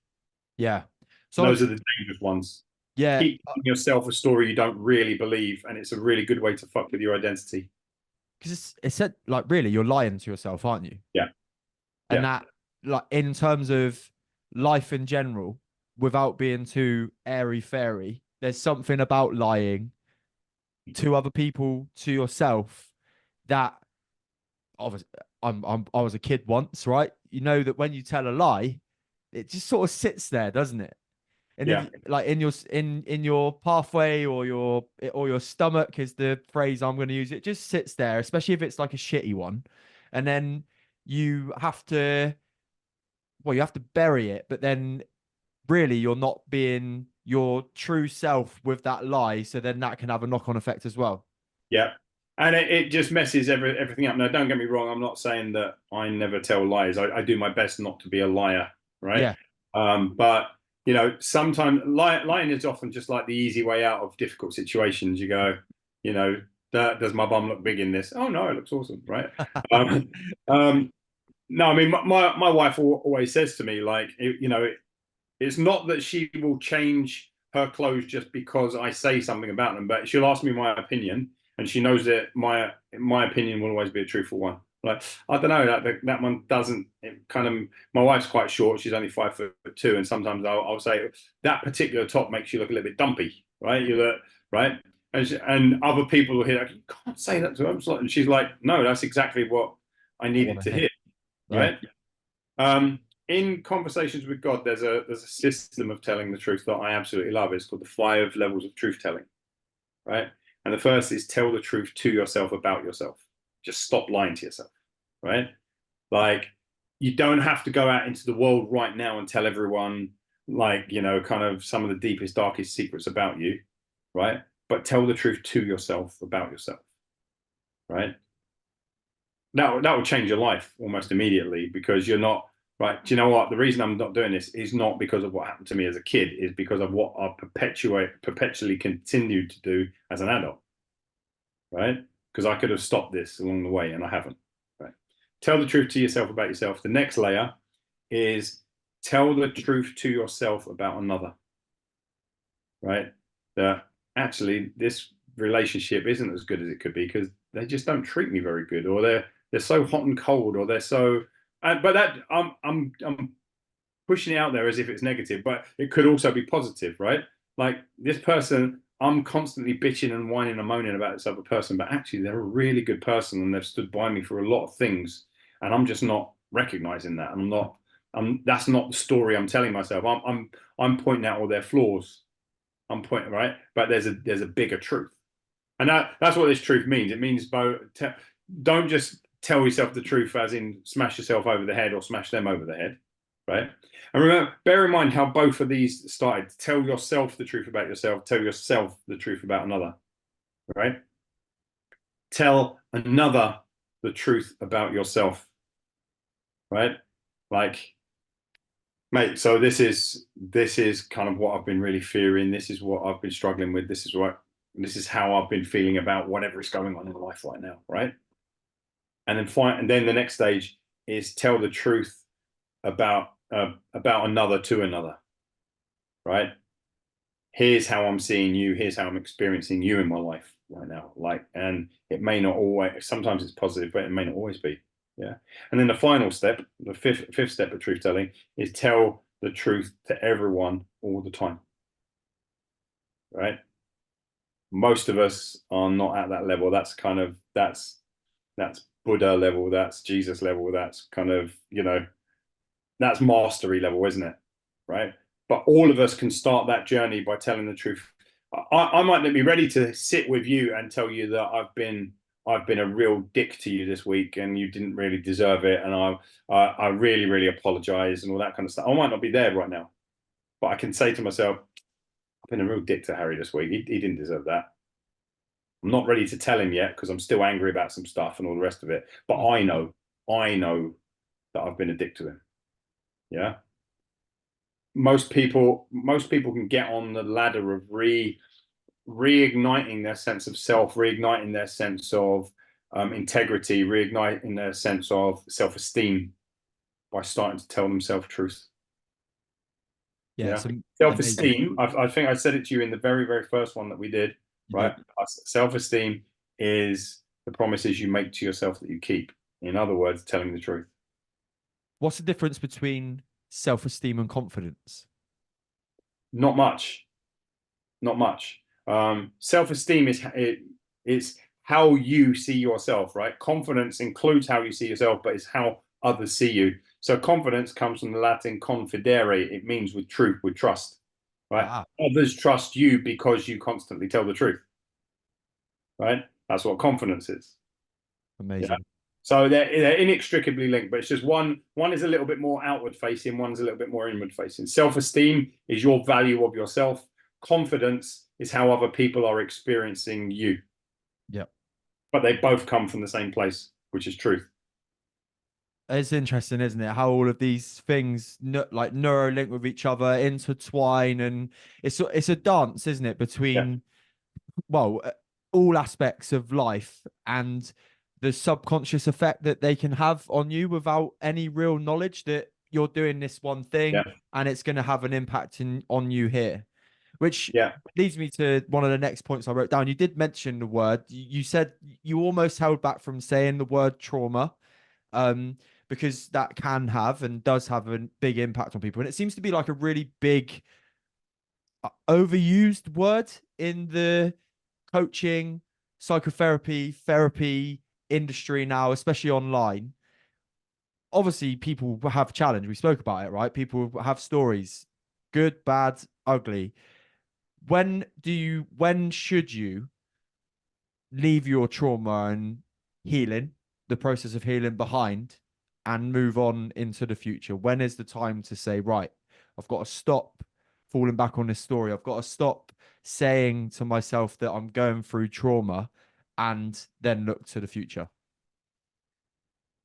Yeah. And So those are the dangerous ones. yeah, Keep telling yourself a story you don't really believe, and it's a really good way to fuck with your identity. because it's said, like, really, you're lying to yourself, aren't you? Yeah, And yeah. that like in terms of life in general, without being too airy fairy, there's something about lying to other people, to yourself, that obviously I was a kid once, right? You know that when you tell a lie, it just sort of sits there, doesn't it? And Yeah. if like in your pathway or your stomach is the phrase I'm going to use, it just sits there, especially if it's like a shitty one, and then you have to you have to bury it, but then really you're not being your true self with that lie, so then that can have a knock-on effect as well. Yeah. And it just messes everything up. Now, don't get me wrong. I'm not saying that I never tell lies. I do my best not to be a liar, right? Yeah, But you know, sometimes lying is often just like the easy way out of difficult situations. You go, you know, does my bum look big in this? Oh no, it looks awesome, right? Um, um, no, I mean, my wife always says to me, like, you know, it's not that she will change her clothes just because I say something about them, but she'll ask me my opinion, and she knows that my opinion will always be a truthful one. Like, I don't know, that one doesn't, kind of. My wife's quite short; she's only 5'2", and sometimes I'll say that particular top makes you look a little bit dumpy, right? You look right, and other people will hear that. You can't say that to her. And she's like, no, that's exactly what I I want needed to to hit. hear, Yeah, right? In conversations with God, there's a system of telling the truth that I absolutely love. It's called the 5 levels of truth telling, right? And the first is tell the truth to yourself about yourself. Just stop lying to yourself, right? Like, you don't have to go out into the world right now and tell everyone, like, you know, kind of some of the deepest, darkest secrets about you, right? But tell the truth to yourself about yourself, right? That will change your life almost immediately, because you're not right. Do you know what? The reason I'm not doing this is not because of what happened to me as a kid, is because of what I perpetually continued to do as an adult, right? Because I could have stopped this along the way and I haven't, right? Tell the truth to yourself about yourself. The next layer is tell the truth to yourself about another, right? That actually this relationship isn't as good as it could be because they just don't treat me very good, or they're so hot and cold, or they're so. But that I'm pushing it out there as if it's negative, but it could also be positive, right? Like, this person, I'm constantly bitching and whining and moaning about this other person, but actually they're a really good person and they've stood by me for a lot of things, and I'm just not recognizing that. And I'm not. That's not the story I'm telling myself. I'm pointing out all their flaws. I'm pointing, right, but there's a bigger truth, and that's what this truth means. It means don't just tell yourself the truth as in smash yourself over the head or smash them over the head, right? And remember, bear in mind how both of these started. Tell yourself the truth about yourself. Tell yourself the truth about another, right? Tell another the truth about yourself, right? Like, mate, so this is kind of what I've been really fearing. This is what I've been struggling with. This is how I've been feeling about whatever is going on in life right now, right? And then the next stage is tell the truth about another to another, right? Here's how I'm seeing you. Here's how I'm experiencing you in my life right now. Like, and it may not always. Sometimes it's positive, but it may not always be. Yeah. And then the final step, the fifth step of truth telling, is tell the truth to everyone all the time. Right. Most of us are not at that level. That's Buddha level. That's Jesus level. That's kind of, that's mastery level, isn't it? Right. But all of us can start that journey by telling the truth. I might not be ready to sit with you and tell you that I've been a real dick to you this week and you didn't really deserve it, and I really, really apologize and all that kind of stuff. I might not be there right now, but I can say to myself, I've been a real dick to Harry this week. He didn't deserve that. I'm not ready to tell him yet because I'm still angry about some stuff and all the rest of it. But I know that I've been a dick to him. Yeah. Most people can get on the ladder of reigniting their sense of self, reigniting their sense of integrity, reigniting their sense of self-esteem by starting to tell themselves truth. yeah, Yeah. it's amazing. Self-esteem, I think I said it to you in the very, very first one that we did, You right? did. Self-esteem is the promises you make to yourself that you keep. In other words, telling the truth. What's the difference between self-esteem and confidence? Not much. Not much. Self-esteem it's how you see yourself, right? Confidence includes how you see yourself, but it's how others see you. So confidence comes from the Latin confidere. It means with truth, with trust, right? Ah, Others trust you because you constantly tell the truth, right? That's what confidence is. Yeah. amazing. So they're inextricably linked, but it's just one is a little bit more outward facing, one's a little bit more inward facing. Self-esteem is your value of yourself. Confidence is how other people are experiencing you. Yep. But they both come from the same place, which is truth. It's interesting, isn't it? How all of these things like neuro link with each other, intertwine, and it's a dance, isn't it, Yeah, between well, all aspects of life and the subconscious effect that they can have on you without any real knowledge that you're doing this one thing yeah, and it's going to have an impact on you here. Which yeah, leads me to one of the next points I wrote down. You did mention the word. You said you almost held back from saying the word trauma, um, because that can have and does have a big impact on people. And it seems to be like a really big, overused word in the coaching, psychotherapy, therapy industry now, especially online. Obviously, people have challenge. We spoke about it, right? People have stories, good, bad, ugly. When should you leave your trauma and healing, the process of healing behind, and move on into the future? When is the time to say, right, I've got to stop falling back on this story. I've got to stop saying to myself that I'm going through trauma and then look to the future.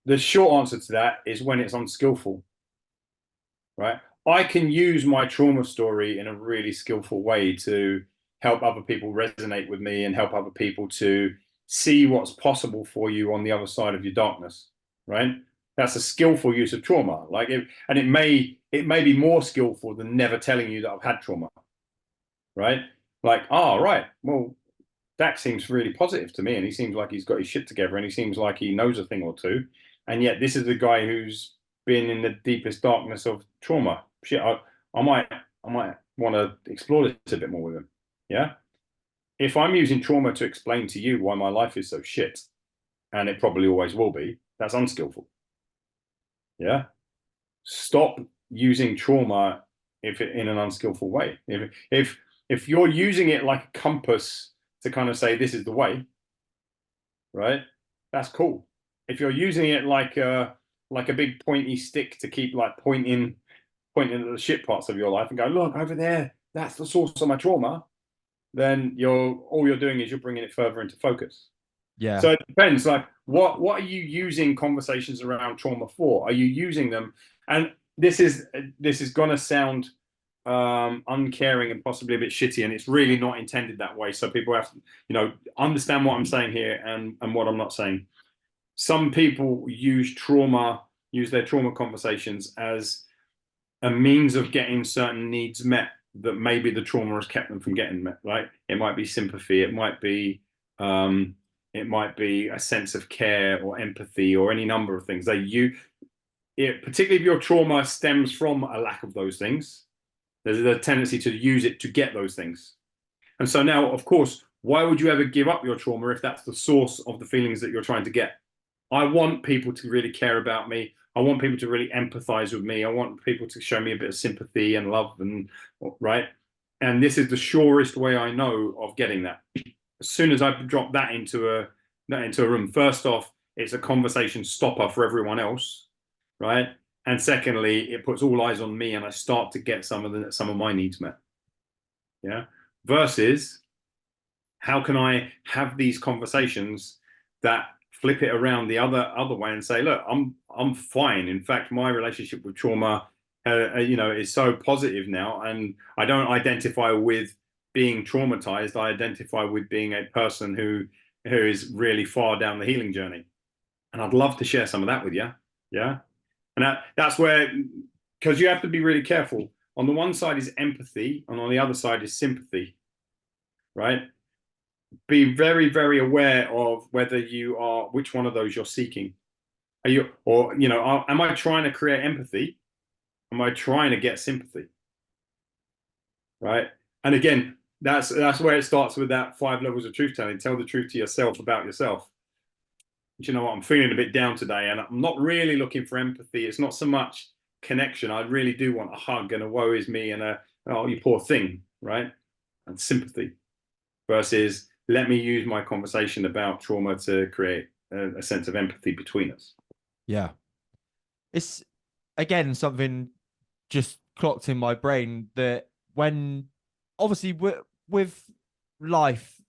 the short answer to that is when it's unskillful, right? I can use my trauma story in a really skillful way to help other people resonate with me and help other people to see what's possible for you on the other side of your darkness, right? That's a skillful use of trauma. And it may be more skillful than never telling you that I've had trauma, right? Like, oh, right, well, Dax seems really positive to me, and he seems like he's got his shit together, and he seems like he knows a thing or two. And yet, this is the guy who's been in the deepest darkness of trauma. Shit, I might want to explore this a bit more with him. Yeah. If I'm using trauma to explain to you why my life is so shit, and it probably always will be, that's unskillful. Yeah. Stop using trauma in an unskillful way. If you're using it like a compass to kind of say this is the way, right? That's cool. If you're using it like a big pointy stick to keep like pointing at the shit parts of your life and go, look over there, that's the source of my trauma, then you're doing is you're bringing it further into focus. Yeah. So it depends. Like, what are you using conversations around trauma for? Are you using them? And this is gonna sound uncaring and possibly a bit shitty, and it's really not intended that way. So people have to, understand what I'm saying here and what I'm not saying. Some people use their trauma conversations as a means of getting certain needs met that maybe the trauma has kept them from getting met. Right? It might be sympathy. Um, it might be a sense of care or empathy or any number of things. Particularly if your trauma stems from a lack of those things, there's a tendency to use it to get those things. And so now, of course, why would you ever give up your trauma if that's the source of the feelings that you're trying to get? I want people to really care about me. I want people to really empathize with me. I want people to show me a bit of sympathy and love, and right. And this is the surest way I know of getting that. As soon as I drop that into a room, first off, it's a conversation stopper for everyone else, right? And secondly, it puts all eyes on me, and I start to get some of my needs met. Yeah. Versus, how can I have these conversations that flip it around the other way and say, look, I'm fine. In fact, my relationship with trauma, is so positive now, and I don't identify with being traumatized. I identify with being a person who is really far down the healing journey, and I'd love to share some of that with you. Yeah, and that's where, because you have to be really careful. On the one side is empathy, and on the other side is sympathy, right? Be very, very aware of which one of those you're seeking. Are you, or, you know, am I trying to create empathy? Am I trying to get sympathy? Right. And again, that's where it starts with that 5 levels of truth telling. Tell the truth to yourself about yourself. But you know what? I'm feeling a bit down today, and I'm not really looking for empathy. It's not so much connection. I really do want a hug and a woe is me and a, oh, you poor thing, right? And sympathy versus let me use my conversation about trauma to create a sense of empathy between us. Yeah. It's again something just clocked in my brain that when obviously with life,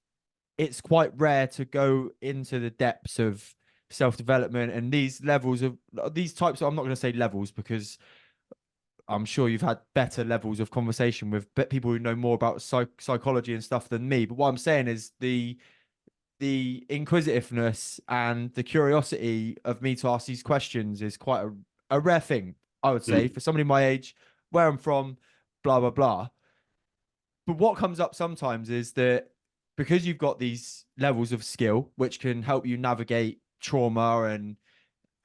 it's quite rare to go into the depths of self-development and these levels of these types of, I'm not going to say levels because I'm sure you've had better levels of conversation with people who know more about psychology and stuff than me. But what I'm saying is the inquisitiveness and the curiosity of me to ask these questions is quite a rare thing, I would say, Mm. for somebody my age, where I'm from, blah, blah, blah. But what comes up sometimes is that because you've got these levels of skill, which can help you navigate trauma and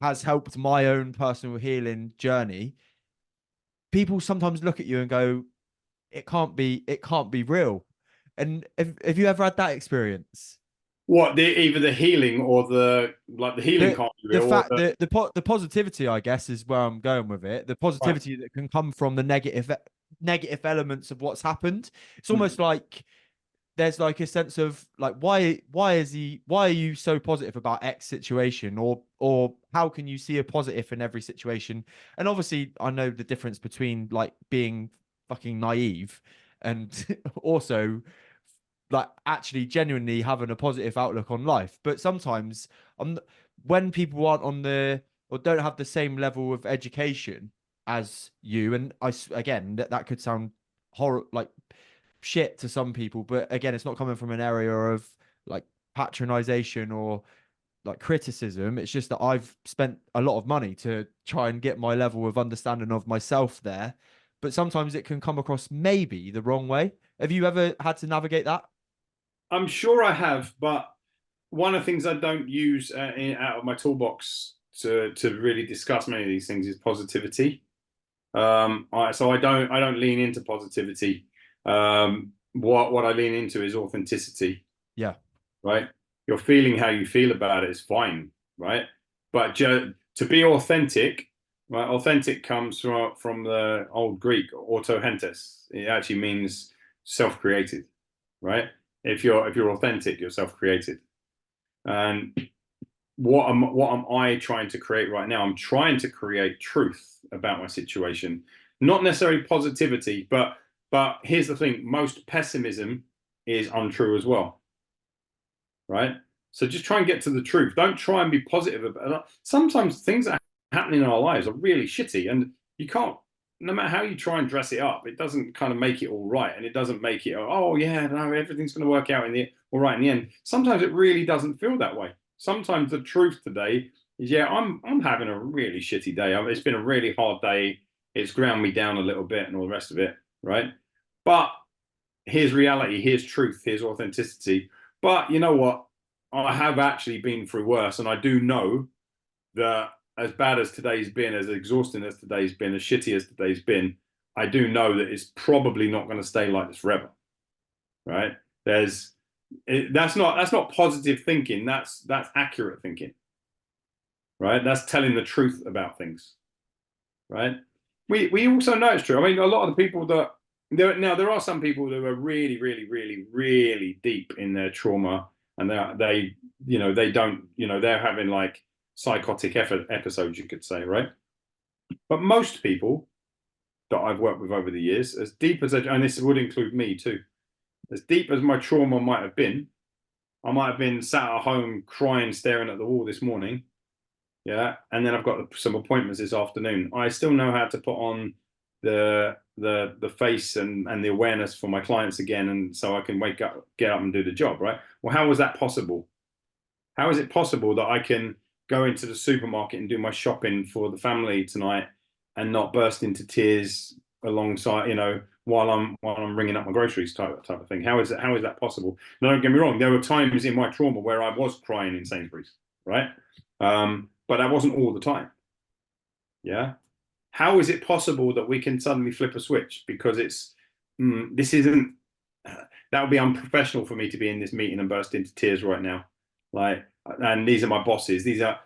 has helped my own personal healing journey, people sometimes look at you and go, it can't be real. And have you ever had that experience? What either the healing or the like the healing the can't be the real or fact that the positivity, I guess, is where I'm going with it. The right. positivity that can come from the negative elements of what's happened. It's Mm. almost like there's like a sense of like why are you so positive about X situation, or how can you see a positive in every situation? And obviously I know the difference between like being fucking naive and also like actually genuinely having a positive outlook on life. But sometimes on when people aren't on the or don't have the same level of education as you, and again that could sound horror like shit to some people, but again it's not coming from an area of like patronization or like criticism. It's just that I've spent a lot of money to try and get my level of understanding of myself there, but sometimes it can come across maybe the wrong way. Have you ever had to navigate that? I'm sure I have, but one of the things I don't use out of my toolbox to really discuss many of these things is positivity. So I don't lean into positivity. What I lean into is authenticity, Yeah. right? You're feeling how you feel about it is fine, right? But to be authentic, right? Authentic comes from the old Greek autohentes. It actually means self-created, right? If you're authentic, you're self-created. And what am I trying to create right now? I'm trying to create truth about my situation, not necessarily positivity, but here's the thing: most pessimism is untrue as well, right? So just try and get to the truth. Don't try and be positive about it. Sometimes things that are happening in our lives are really shitty, and you can't. No matter how you try and dress it up, it doesn't kind of make it all right, and it doesn't make it. Oh yeah, no, everything's going to work out in the all right in the end. Sometimes it really doesn't feel that way. Sometimes the truth today is, yeah, I'm having a really shitty day. It's been a really hard day. It's ground me down a little bit, and all the rest of it, right? But here's reality. Here's truth. Here's authenticity. But you know what? I have actually been through worse, and I do know that as bad as today's been, as exhausting as today's been, as shitty as today's been, I do know that it's probably not going to stay like this forever, right? That's not positive thinking. That's accurate thinking, right? That's telling the truth about things, right? We also know it's true. I mean, a lot of the people that there are some people that are really, really, really, really deep in their trauma, and they don't, they're having like psychotic episodes, you could say, right? But most people that I've worked with over the years, as deep as and this would include me too, as deep as my trauma might have been, I might have been sat at home crying, staring at the wall this morning. Yeah, and then I've got some appointments this afternoon. I still know how to put on the face and the awareness for my clients again, and so I can wake up, get up, and do the job. Right? Well, how was that possible? How is it possible that I can go into the supermarket and do my shopping for the family tonight and not burst into tears alongside, while I'm ringing up my groceries type of thing? How is that possible? Now, don't get me wrong. There were times in my trauma where I was crying in Sainsbury's, right? but that wasn't all the time. Yeah. How is it possible that we can suddenly flip a switch? Because this isn't, that would be unprofessional for me to be in this meeting and burst into tears right now. Like, and these are my bosses,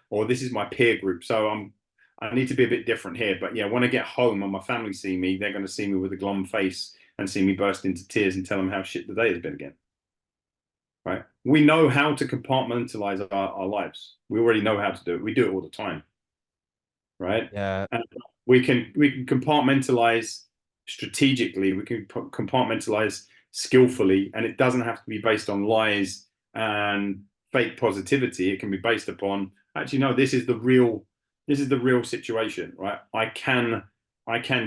or this is my peer group. So I need to be a bit different here. But yeah, when I get home and my family see me, they're going to see me with a glum face and see me burst into tears and tell them how shit the day has been again. Right? We know how to compartmentalize our lives. We already know how to do it. We do it all the time. Right? Yeah. And we can compartmentalize strategically. We can compartmentalize skillfully, and it doesn't have to be based on lies and fake positivity. It can be based upon, actually, no, this is the real situation, right? I can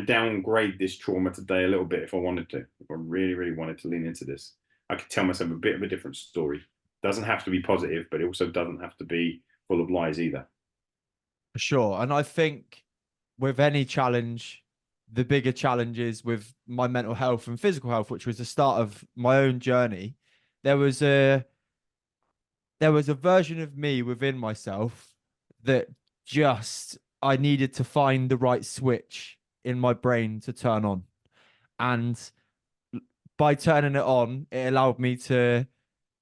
downgrade this trauma today a little bit if I wanted to. If I really, really wanted to lean into this, I could tell myself a bit of a different story. Doesn't have to be positive, but it also doesn't have to be full of lies either. For sure. And I think with any challenge, the bigger challenges with my mental health and physical health, which was the start of my own journey, there was a version of me within myself that just I needed to find the right switch in my brain to turn on. And by turning it on, it allowed me to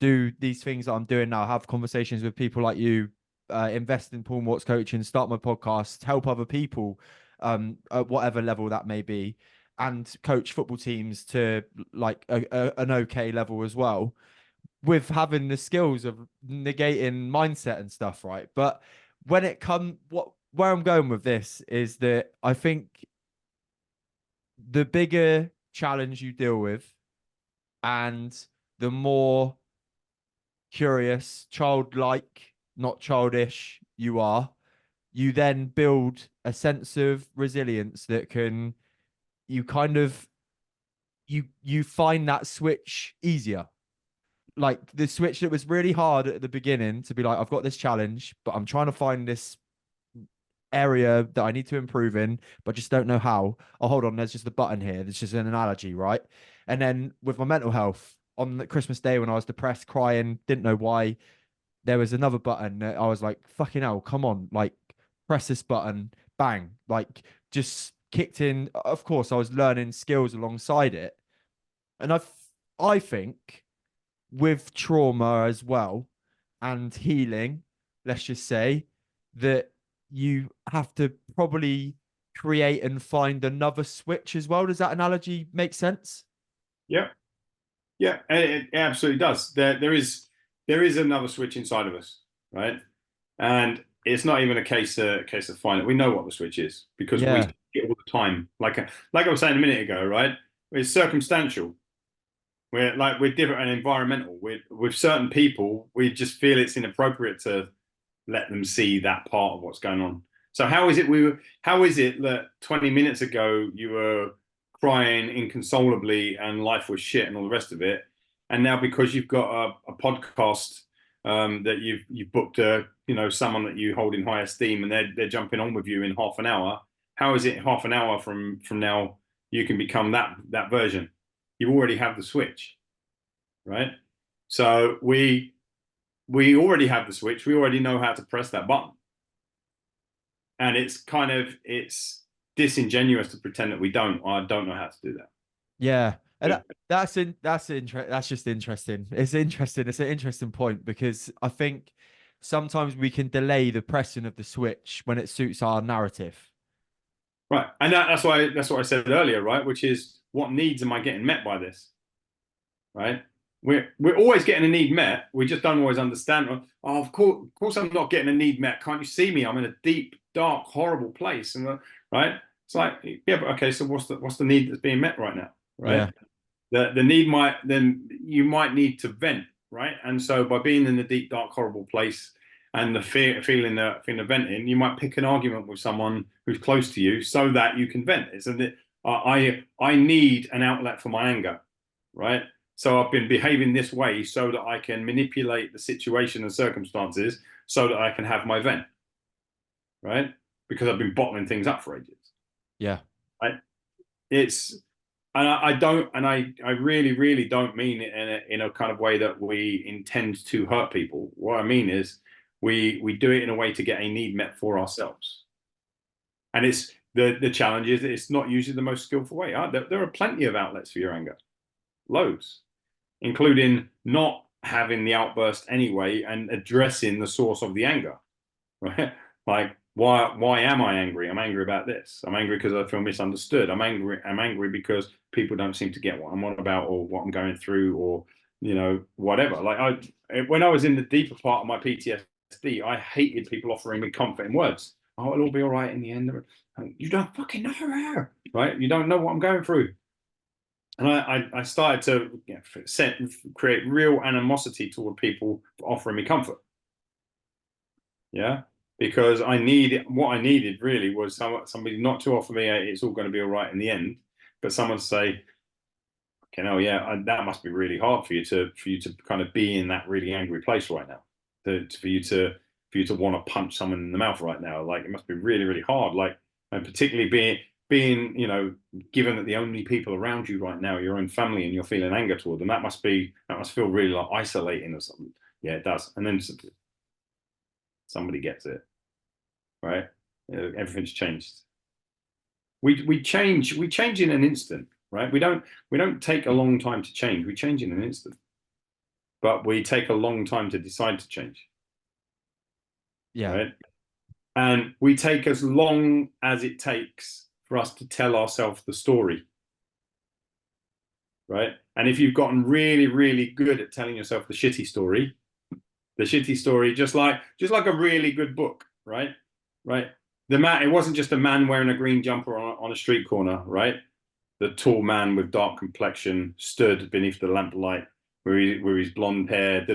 do these things that I'm doing now, have conversations with people like you, invest in Paul Mort's coaching, start my podcast, help other people at whatever level that may be, and coach football teams to like an okay level as well, with having the skills of negating mindset and stuff, right? But when it comes, where I'm going with this is that I think the bigger challenge you deal with and the more curious, childlike, not childish you are, you then build a sense of resilience that can you kind of you find that switch easier. Like the switch that was really hard at the beginning to be like, I've got this challenge, but I'm trying to find this area that I need to improve in, but just don't know how. Oh, hold on, there's just a button here. There's just an analogy, right? And then with my mental health on the Christmas Day when I was depressed, crying, didn't know why, there was another button that I was like, fucking hell, come on, like press this button, bang, like just kicked in. Of course, I was learning skills alongside it. And I think with trauma as well and healing, let's just say that you have to probably create and find another switch as well. Does that analogy make sense? Yeah. Yeah, it absolutely does. There is another switch inside of us, right? And it's not even a case of finding it. We know what the switch is because we Yeah. see it all the time. Like I was saying a minute ago, right? It's circumstantial. We're different and environmental. With certain people, we just feel it's inappropriate to let them see that part of what's going on. So how is it that 20 minutes ago you were crying inconsolably and life was shit and all the rest of it, and now because you've got a podcast that you've booked someone that you hold in high esteem and they're jumping on with you in half an hour, how is it half an hour from now you can become that version? You already have the switch, right? So we already have the switch. We already know how to press that button. And it's disingenuous to pretend that we don't, or I don't know how to do that. Yeah. And that's just interesting. It's interesting. It's an interesting point because I think sometimes we can delay the pressing of the switch when it suits our narrative. Right. And that's what I said earlier, right? Which is, what needs am I getting met by this? Right? We're always getting a need met. We just don't always understand. Oh, of course I'm not getting a need met. Can't you see me? I'm in a deep, dark, horrible place. And right? It's like, yeah, but okay, so what's the need that's being met right now? Yeah. Right? The need you might need to vent, right? And so by being in the deep, dark, horrible place and the feeling of venting, you might pick an argument with someone who's close to you so that you can vent. It's I need an outlet for my anger, right? So I've been behaving this way so that I can manipulate the situation and circumstances so that I can have my vent, right? Because I've been bottling things up for ages. Yeah. Right? It's and I really, really don't mean it in a kind of way that we intend to hurt people. What I mean is we do it in a way to get a need met for ourselves. And it's the challenge is it's not usually the most skillful way. There are plenty of outlets for your anger, loads, including not having the outburst anyway and addressing the source of the anger, right? Like, why am I angry? I'm angry about this. I'm angry because I feel misunderstood. I'm angry because people don't seem to get what I'm on about or what I'm going through, or whatever. Like, when I was in the deeper part of my PTSD, I hated people offering me comfort in words. Oh, it'll all be all right in the end. You don't fucking know, right? You don't know what I'm going through. And I started to create real animosity toward people offering me comfort. Yeah, because what I needed really was somebody not to offer me it's all going to be all right in the end, but someone to say, okay, no, yeah, that must be really hard for you to kind of be in that really angry place right now, for you to want to punch someone in the mouth right now. Like, it must be really, really hard. Like, and particularly being given that the only people around you right now are your own family, and you're feeling anger toward them, that must feel really like isolating or something. Yeah, it does. And then somebody gets it, right? Everything's changed. We change in an instant, right? We don't take a long time to change. We change in an instant, but we take a long time to decide to change. Yeah. Right. And we take as long as it takes for us to tell ourselves the story. Right. And if you've gotten really, really good at telling yourself the shitty story, just like a really good book, right? Right. It wasn't just a man wearing a green jumper on a street corner, right? The tall man with dark complexion stood beneath the lamplight where his blonde hair,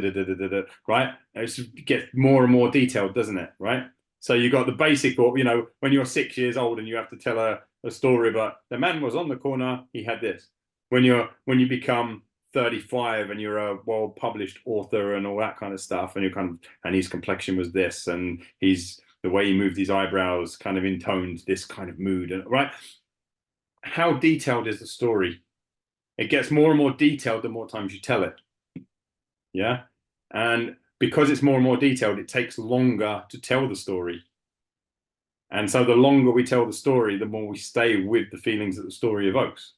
right? It gets more and more detailed, doesn't it? Right? So you got the basic, when you're 6 years old and you have to tell a story about the man was on the corner, he had this. When you become 35 and you're a well-published author and all that kind of stuff, and his complexion was this, and the way he moved his eyebrows kind of intoned this kind of mood, and right? How detailed is the story? It gets more and more detailed the more times you tell it. Yeah. And because it's more and more detailed, it takes longer to tell the story. And so the longer we tell the story, the more we stay with the feelings that the story evokes.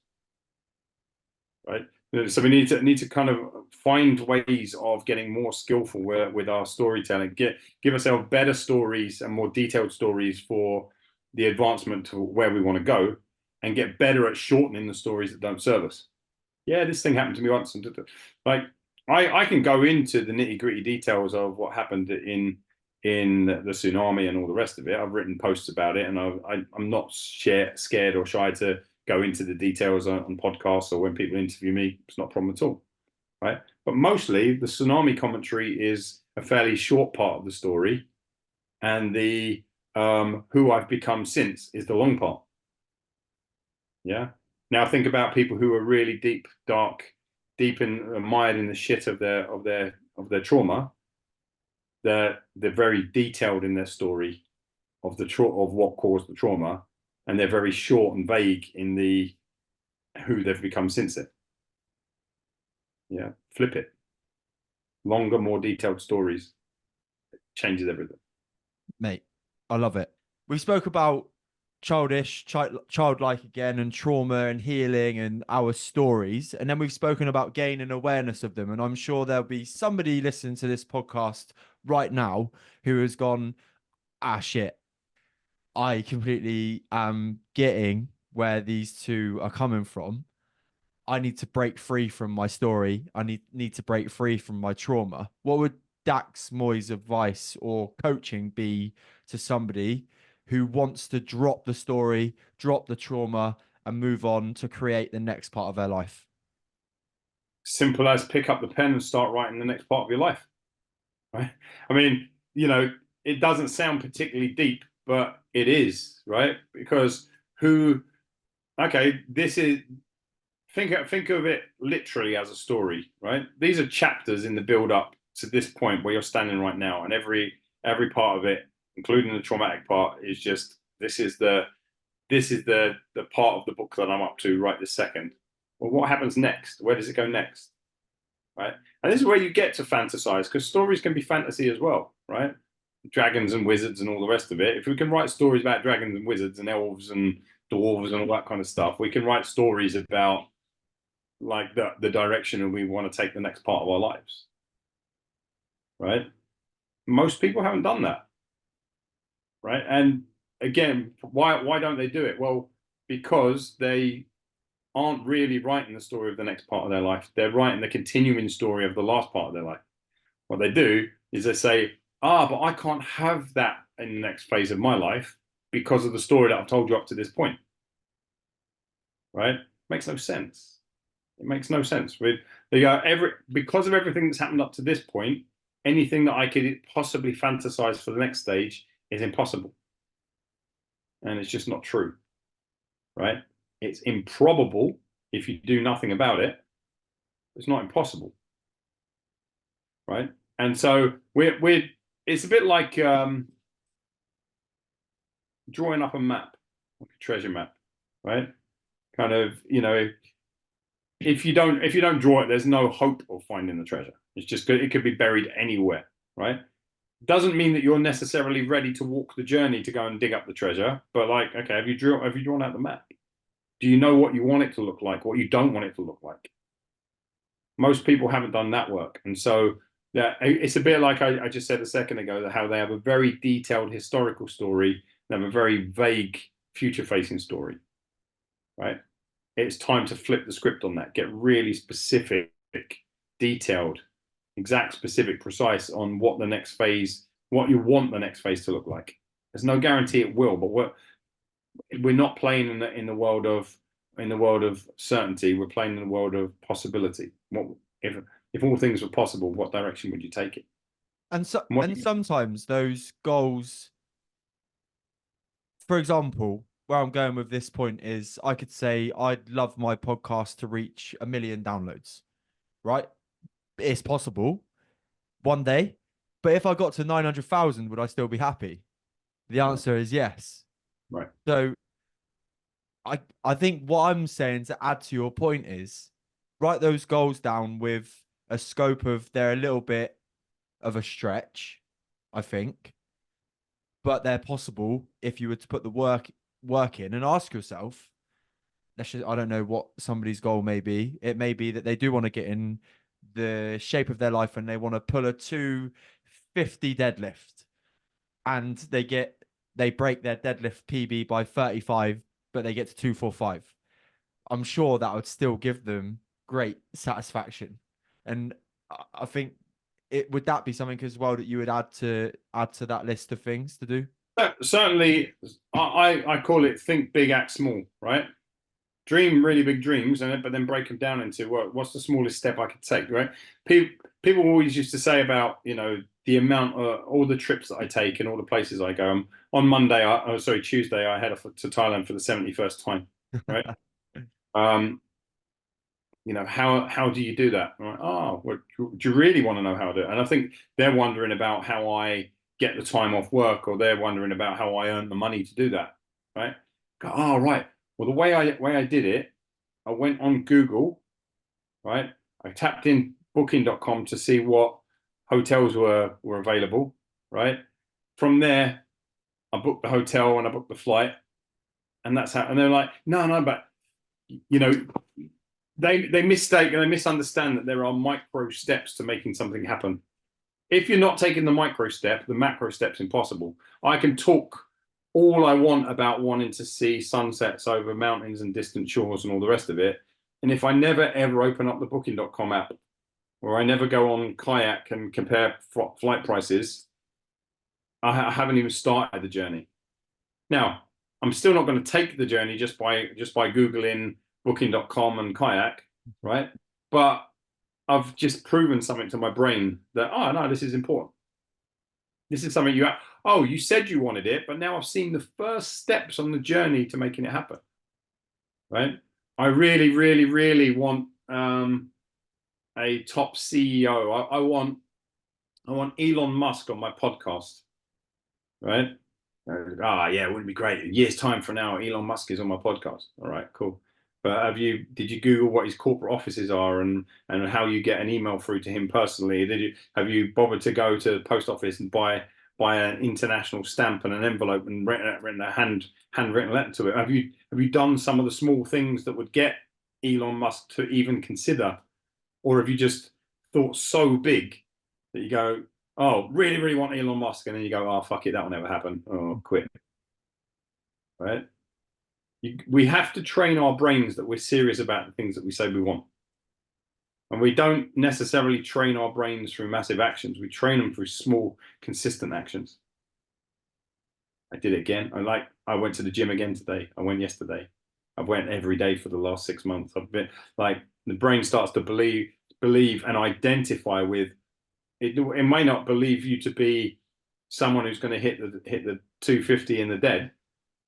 Right. So we need to kind of find ways of getting more skillful with our storytelling, give ourselves better stories and more detailed stories for the advancement to where we want to go, and get better at shortening the stories that don't serve us. Yeah, this thing happened to me once. Like, I can go into the nitty gritty details of what happened in the tsunami and all the rest of it. I've written posts about it, and I'm not scared or shy to go into the details on podcasts or when people interview me. It's not a problem at all, right? But mostly the tsunami commentary is a fairly short part of the story, and the who I've become since is the long part. Yeah. Now think about people who are really deep mired in the shit of their trauma. They're very detailed in their story of what caused the trauma, and they're very short and vague in the who they've become since it. Yeah, flip it. Longer, more detailed stories. It changes everything. Mate, I love it. We spoke about childlike again, and trauma and healing and our stories, and then we've spoken about gaining awareness of them. And I'm sure there'll be somebody listening to this podcast right now who has gone, shit, I completely am getting where these two are coming from. I need to break free from my story. I need to break free from my trauma. What would Dax Moy's advice or coaching be to somebody who wants to drop the story, drop the trauma, and move on to create the next part of their life? Simple as pick up the pen and start writing the next part of your life. Right? I mean, it doesn't sound particularly deep, but it is, right? Because this is, think of it literally as a story, right? These are chapters in the build up to this point where you're standing right now, and every part of it, including the traumatic part, is just this is the part of the book that I'm up to right this second. Well, what happens next? Where does it go next? Right? And this is where you get to fantasize, because stories can be fantasy as well, right? dragons and wizards and all the rest of it, if we can write stories about dragons and wizards and elves and dwarves and all that kind of stuff, we can write stories about like the direction and we want to take the next part of our lives. Right? Most people haven't done that. Right? And again, why don't they do it? Well, because they aren't really writing the story of the next part of their life. They're writing the continuing story of the last part of their life. What they do is they say, but I can't have that in the next phase of my life because of the story that I've told you up to this point. Right? Makes no sense. It makes no sense. They go, because of everything that's happened up to this point, anything that I could possibly fantasize for the next stage is impossible. And it's just not true. Right? It's improbable if you do nothing about it. It's not impossible. Right? And so it's a bit like drawing up a map, like a treasure map, right? Kind of, if you don't draw it, there's no hope of finding the treasure. It's just it could be buried anywhere, right? Doesn't mean that you're necessarily ready to walk the journey to go and dig up the treasure, but like, okay, have you drawn out the map? Do you know what you want it to look like, what you don't want it to look like? Most people haven't done that work, and so it's a bit like I just said a second ago, that how they have a very detailed historical story and have a very vague future-facing story, right? It's time to flip the script on that. Get really specific, detailed, exact, specific, precise on what the next phase, what you want the next phase to look like. There's no guarantee it will, but we're not playing in the world of certainty. We're playing in the world of possibility. What if all things were possible? What direction would you take it? And sometimes those goals, for example, where I'm going with this point is, I could say I'd love my podcast to reach 1 million downloads, right? It's possible one day, but if I got to 900,000, would I still be happy? The answer is yes. Right. So I think what I'm saying to add to your point is, write those goals down with a scope of they're a little bit of a stretch, I think, but they're possible if you were to put the work in and ask yourself. I don't know what somebody's goal may be. It may be that they do want to get in the shape of their life and they want to pull a 250 deadlift, and they break their deadlift PB by 35, but they get to 245. I'm sure that would still give them great satisfaction. And I think would that be something as well that you would add to that list of things to do? Certainly, I call it think big, act small, right? Dream really big dreams, but then break them down into what's the smallest step I could take, right? People always used to say about, the amount of all the trips that I take and all the places I go. On Tuesday, I head off to Thailand for the 71st time, right? How do you do that? I'm like, do you really want to know how to do it? And I think they're wondering about how I get the time off work, or they're wondering about how I earn the money to do that, right? Go, right. Well, the way I did it, I went on Google, right? I tapped in booking.com to see what hotels were available, right? From there, I booked the hotel and I booked the flight, and that's how. And they're like, no, but they mistake and they misunderstand that there are micro steps to making something happen. If you're not taking the micro step, the macro step's impossible. I can talk all I want about wanting to see sunsets over mountains and distant shores and all the rest of it. And if I never ever open up the booking.com app, or I never go on Kayak and compare flight prices, I haven't even started the journey. Now, I'm still not going to take the journey just by Googling booking.com and Kayak, right? But I've just proven something to my brain that, no, this is important. This is something you said you wanted it, but now I've seen the first steps on the journey to making it happen, right? I really, really, really want a top CEO. I want Elon Musk on my podcast, right? Yeah, it wouldn't be great. A year's time from now, Elon Musk is on my podcast. All right, cool. But did you Google what his corporate offices are and how you get an email through to him personally? Have you bothered to go to the post office and buy by an international stamp and an envelope and written a handwritten letter to it? Have you done some of the small things that would get Elon Musk to even consider, or have you just thought so big that you go, oh, really, really want Elon Musk, and then you go, oh, fuck it, that will never happen. Oh, quit. Right? We have to train our brains that we're serious about the things that we say we want. And we don't necessarily train our brains through massive actions. We train them through small, consistent actions. I did it again. I went to the gym again today. I went yesterday. I've went every day for the last 6 months. I've been like, the brain starts to believe and identify with it. It may not believe you to be someone who's going to hit the 250 in the dead,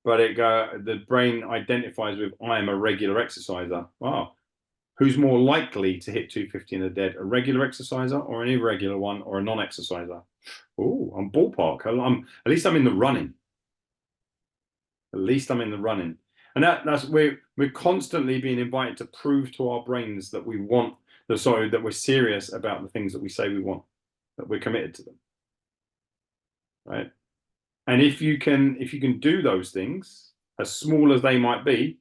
but the brain identifies with, I am a regular exerciser. Wow. Who's more likely to hit 250 in the dead, a regular exerciser or an irregular one or a non-exerciser? Oh, I'm ballpark. At least I'm in the running. At least I'm in the running. And that's we're constantly being invited to prove to our brains that we want that we're serious about the things that we say we want, that we're committed to them. Right? And if you can do those things, as small as they might be,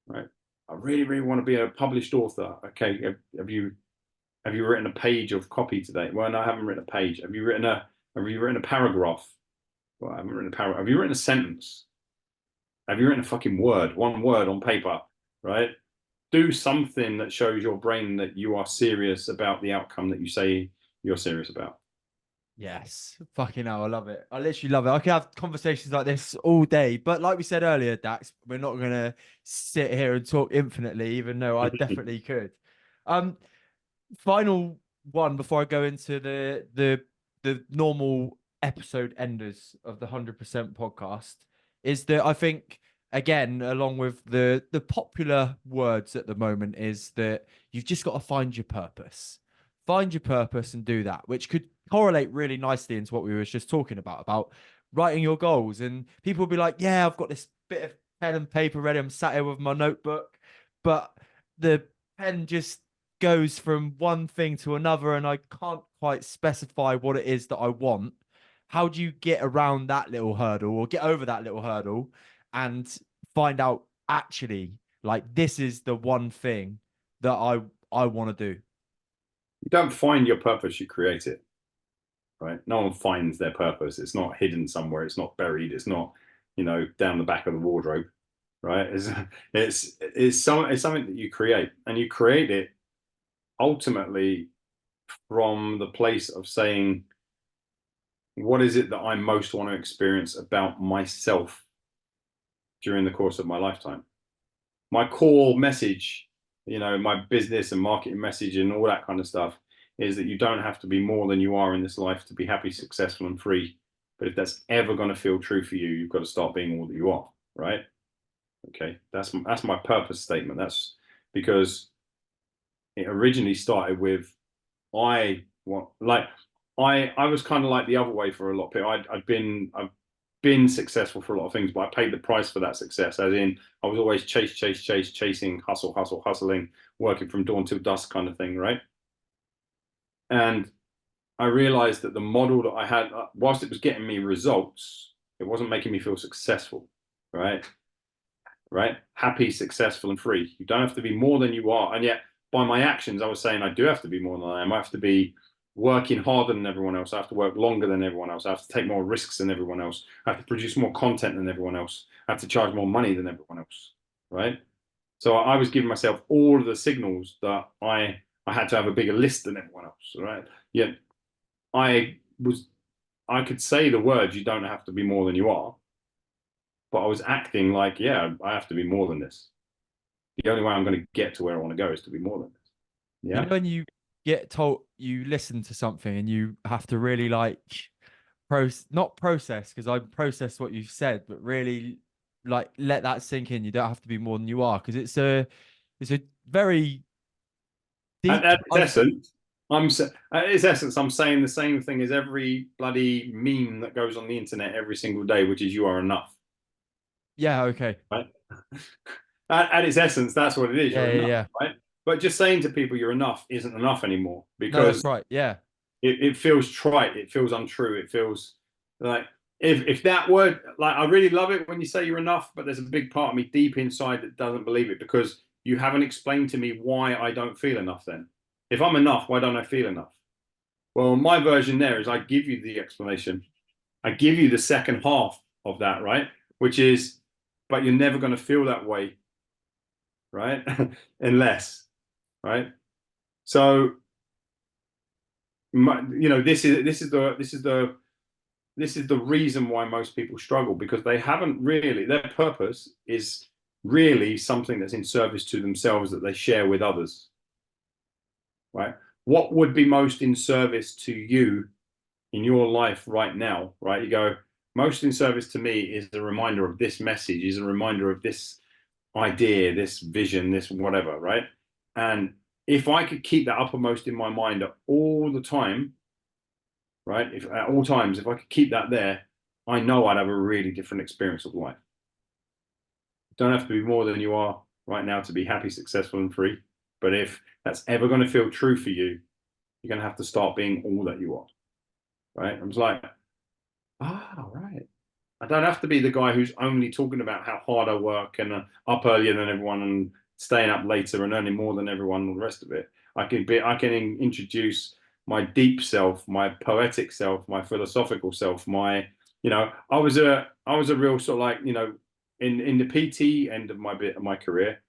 right? I really, really want to be a published author. Okay, have you written a page of copy today? Well, no, I haven't written a page. Have you written a paragraph? Well, I haven't written a paragraph. Have you written a sentence? Have you written a fucking word, one word on paper, right? Do something that shows your brain that you are serious about the outcome that you say you're serious about. Yes, fucking hell, I love it. I literally love it. I could have conversations like this all day, but like we said earlier, Dax, we're not gonna sit here and talk infinitely, even though I definitely could. Um, Final one before I go into the normal episode enders of the 100% podcast is that I think, again, along with the popular words at the moment, is that you've just got to find your purpose. Find your purpose and do that, which could correlate really nicely into what we were just talking about writing your goals. And people will be like, yeah, I've got this bit of pen and paper ready. I'm sat here with my notebook, but the pen just goes from one thing to another and I can't quite specify what it is that I want. How do you get around that little hurdle or get over that little hurdle and find out, actually, like, this is the one thing that I want to do? You don't find your purpose, you create it, right? No one finds their purpose. It's not hidden somewhere. It's not buried. It's not, down the back of the wardrobe, right? It's something that you create, and you create it ultimately from the place of saying, what is it that I most want to experience about myself during the course of my lifetime? My core message, my business and marketing message and all that kind of stuff is that you don't have to be more than you are in this life to be happy, successful, and free. But if that's ever going to feel true for you, you've got to start being all that you are, right? Okay, that's my purpose statement. That's because it originally started with, I want, like, I was kind of like the other way for a lot of people. I've been successful for a lot of things, but I paid the price for that success. As in, I was always chasing, hustling, working from dawn till dusk kind of thing, right? And I realized that the model that I had, whilst it was getting me results, it wasn't making me feel successful, right? Right? Happy, successful, and free. You don't have to be more than you are. And yet, by my actions, I was saying I do have to be more than I am. I have to be working harder than everyone else. I have to work longer than everyone else. I have to take more risks than everyone else. I have to produce more content than everyone else. I have to charge more money than everyone else, right? So I was giving myself all of the signals that I had to have a bigger list than everyone else, right? Yet I could say the words, you don't have to be more than you are, but I was acting like, yeah, I have to be more than this. The only way I'm going to get to where I want to go is to be more than this. You Yeah. know, when you get told, you listen to something and you have to really like not process, because I process what you've said, but really like let that sink in. You don't have to be more than you are, because it's a very deep. At its essence, I'm saying the same thing as every bloody meme that goes on the internet every single day, which is, you are enough. Yeah, okay. Right? At its essence, that's what it is. Yeah, You're yeah, enough, yeah. right? But just saying to people you're enough isn't enough anymore, No, that's because right. Yeah. it feels trite. It feels untrue. It feels like if that word, like I really love it when you say you're enough, but there's a big part of me deep inside that doesn't believe it because you haven't explained to me why I don't feel enough then. If I'm enough, why don't I feel enough? Well, my version there is I give you the explanation. I give you the second half of that, right? Which is, but you're never going to feel that way, right? Unless, right? So, this is the reason why most people struggle because they haven't really, their purpose is really something that's in service to themselves that they share with others, right? What would be most in service to you in your life right now, right? You go, most in service to me is a reminder of this message, is a reminder of this idea, this vision, this whatever, right? And if I could keep that uppermost in my mind all the time, right? If at all times, if I could keep that there, I know I'd have a really different experience of life. Don't have to be more than you are right now to be happy, successful, and free. But if that's ever going to feel true for you, you're going to have to start being all that you are, right? I was like, right. I don't have to be the guy who's only talking about how hard I work and up earlier than everyone and staying up later and earning more than everyone and the rest of it. I can introduce my deep self, my poetic self, my philosophical self, I was a real sort of like, in the PT end of my bit of my career,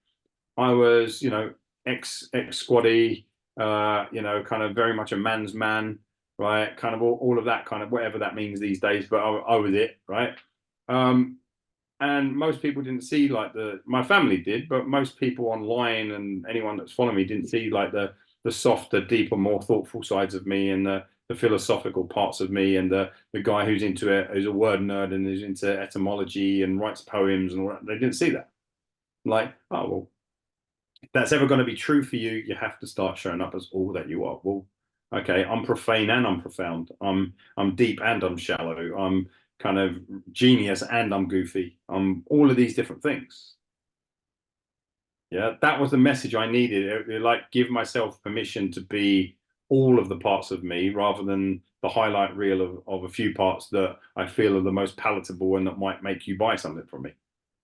I was, ex squaddy, kind of very much a man's man, right? Kind of all of that kind of whatever that means these days, but I was it, right? Um, and most people didn't see like my family did, but most people online and anyone that's following me didn't see like the softer, deeper, more thoughtful sides of me and the philosophical parts of me and the guy who's into it, who's a word nerd and who's into etymology and writes poems and all that. They didn't see that. Like, oh well, if that's ever going to be true for you, you have to start showing up as all that you are. Well, okay, I'm profane and I'm profound. I'm deep and I'm shallow. I'm kind of genius and I'm goofy. I'm all of these different things. Yeah, that was the message I needed. Like give myself permission to be all of the parts of me rather than the highlight reel of a few parts that I feel are the most palatable and that might make you buy something from me.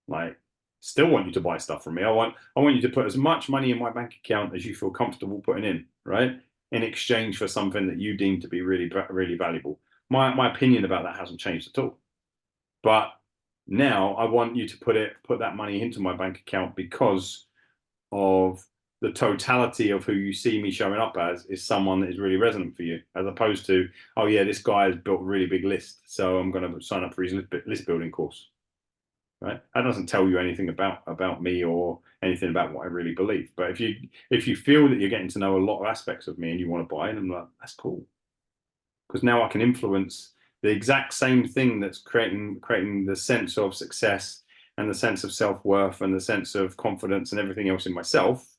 Like, still want you to buy stuff from me. I want you to put as much money in my bank account as you feel comfortable putting in, right? In exchange for something that you deem to be really, really valuable. My opinion about that hasn't changed at all. But now I want you to put that money into my bank account because of the totality of who you see me showing up as is someone that is really resonant for you, as opposed to, oh yeah, this guy has built a really big list, so I'm going to sign up for his list building course. Right? That doesn't tell you anything about me or anything about what I really believe. But if you feel that you're getting to know a lot of aspects of me and you want to buy it, I'm like, that's cool. Because now I can influence the exact same thing that's creating the sense of success and the sense of self-worth and the sense of confidence and everything else in myself.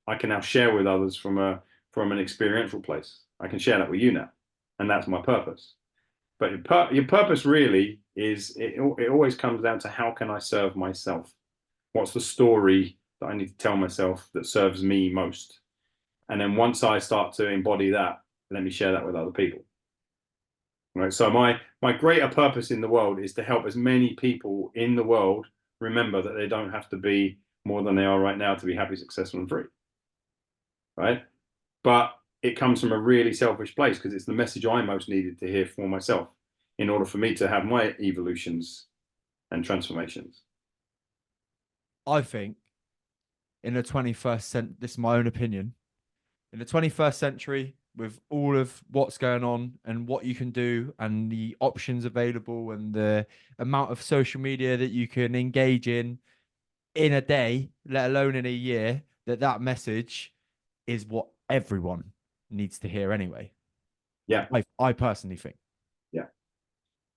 I can now share with others from an experiential place. I can share that with you now. And that's my purpose. But your purpose really is it always comes down to how can I serve myself? What's the story that I need to tell myself that serves me most? And then once I start to embody that, let me share that with other people. Right. So my greater purpose in the world is to help as many people in the world remember that they don't have to be more than they are right now to be happy, successful, and free. Right. But it comes from a really selfish place because it's the message I most needed to hear for myself in order for me to have my evolutions and transformations. I think in the 21st century, this is my own opinion, in the 21st century, with all of what's going on and what you can do and the options available and the amount of social media that you can engage in a day, let alone in a year, that message is what everyone needs to hear anyway. Yeah. I personally think. Yeah.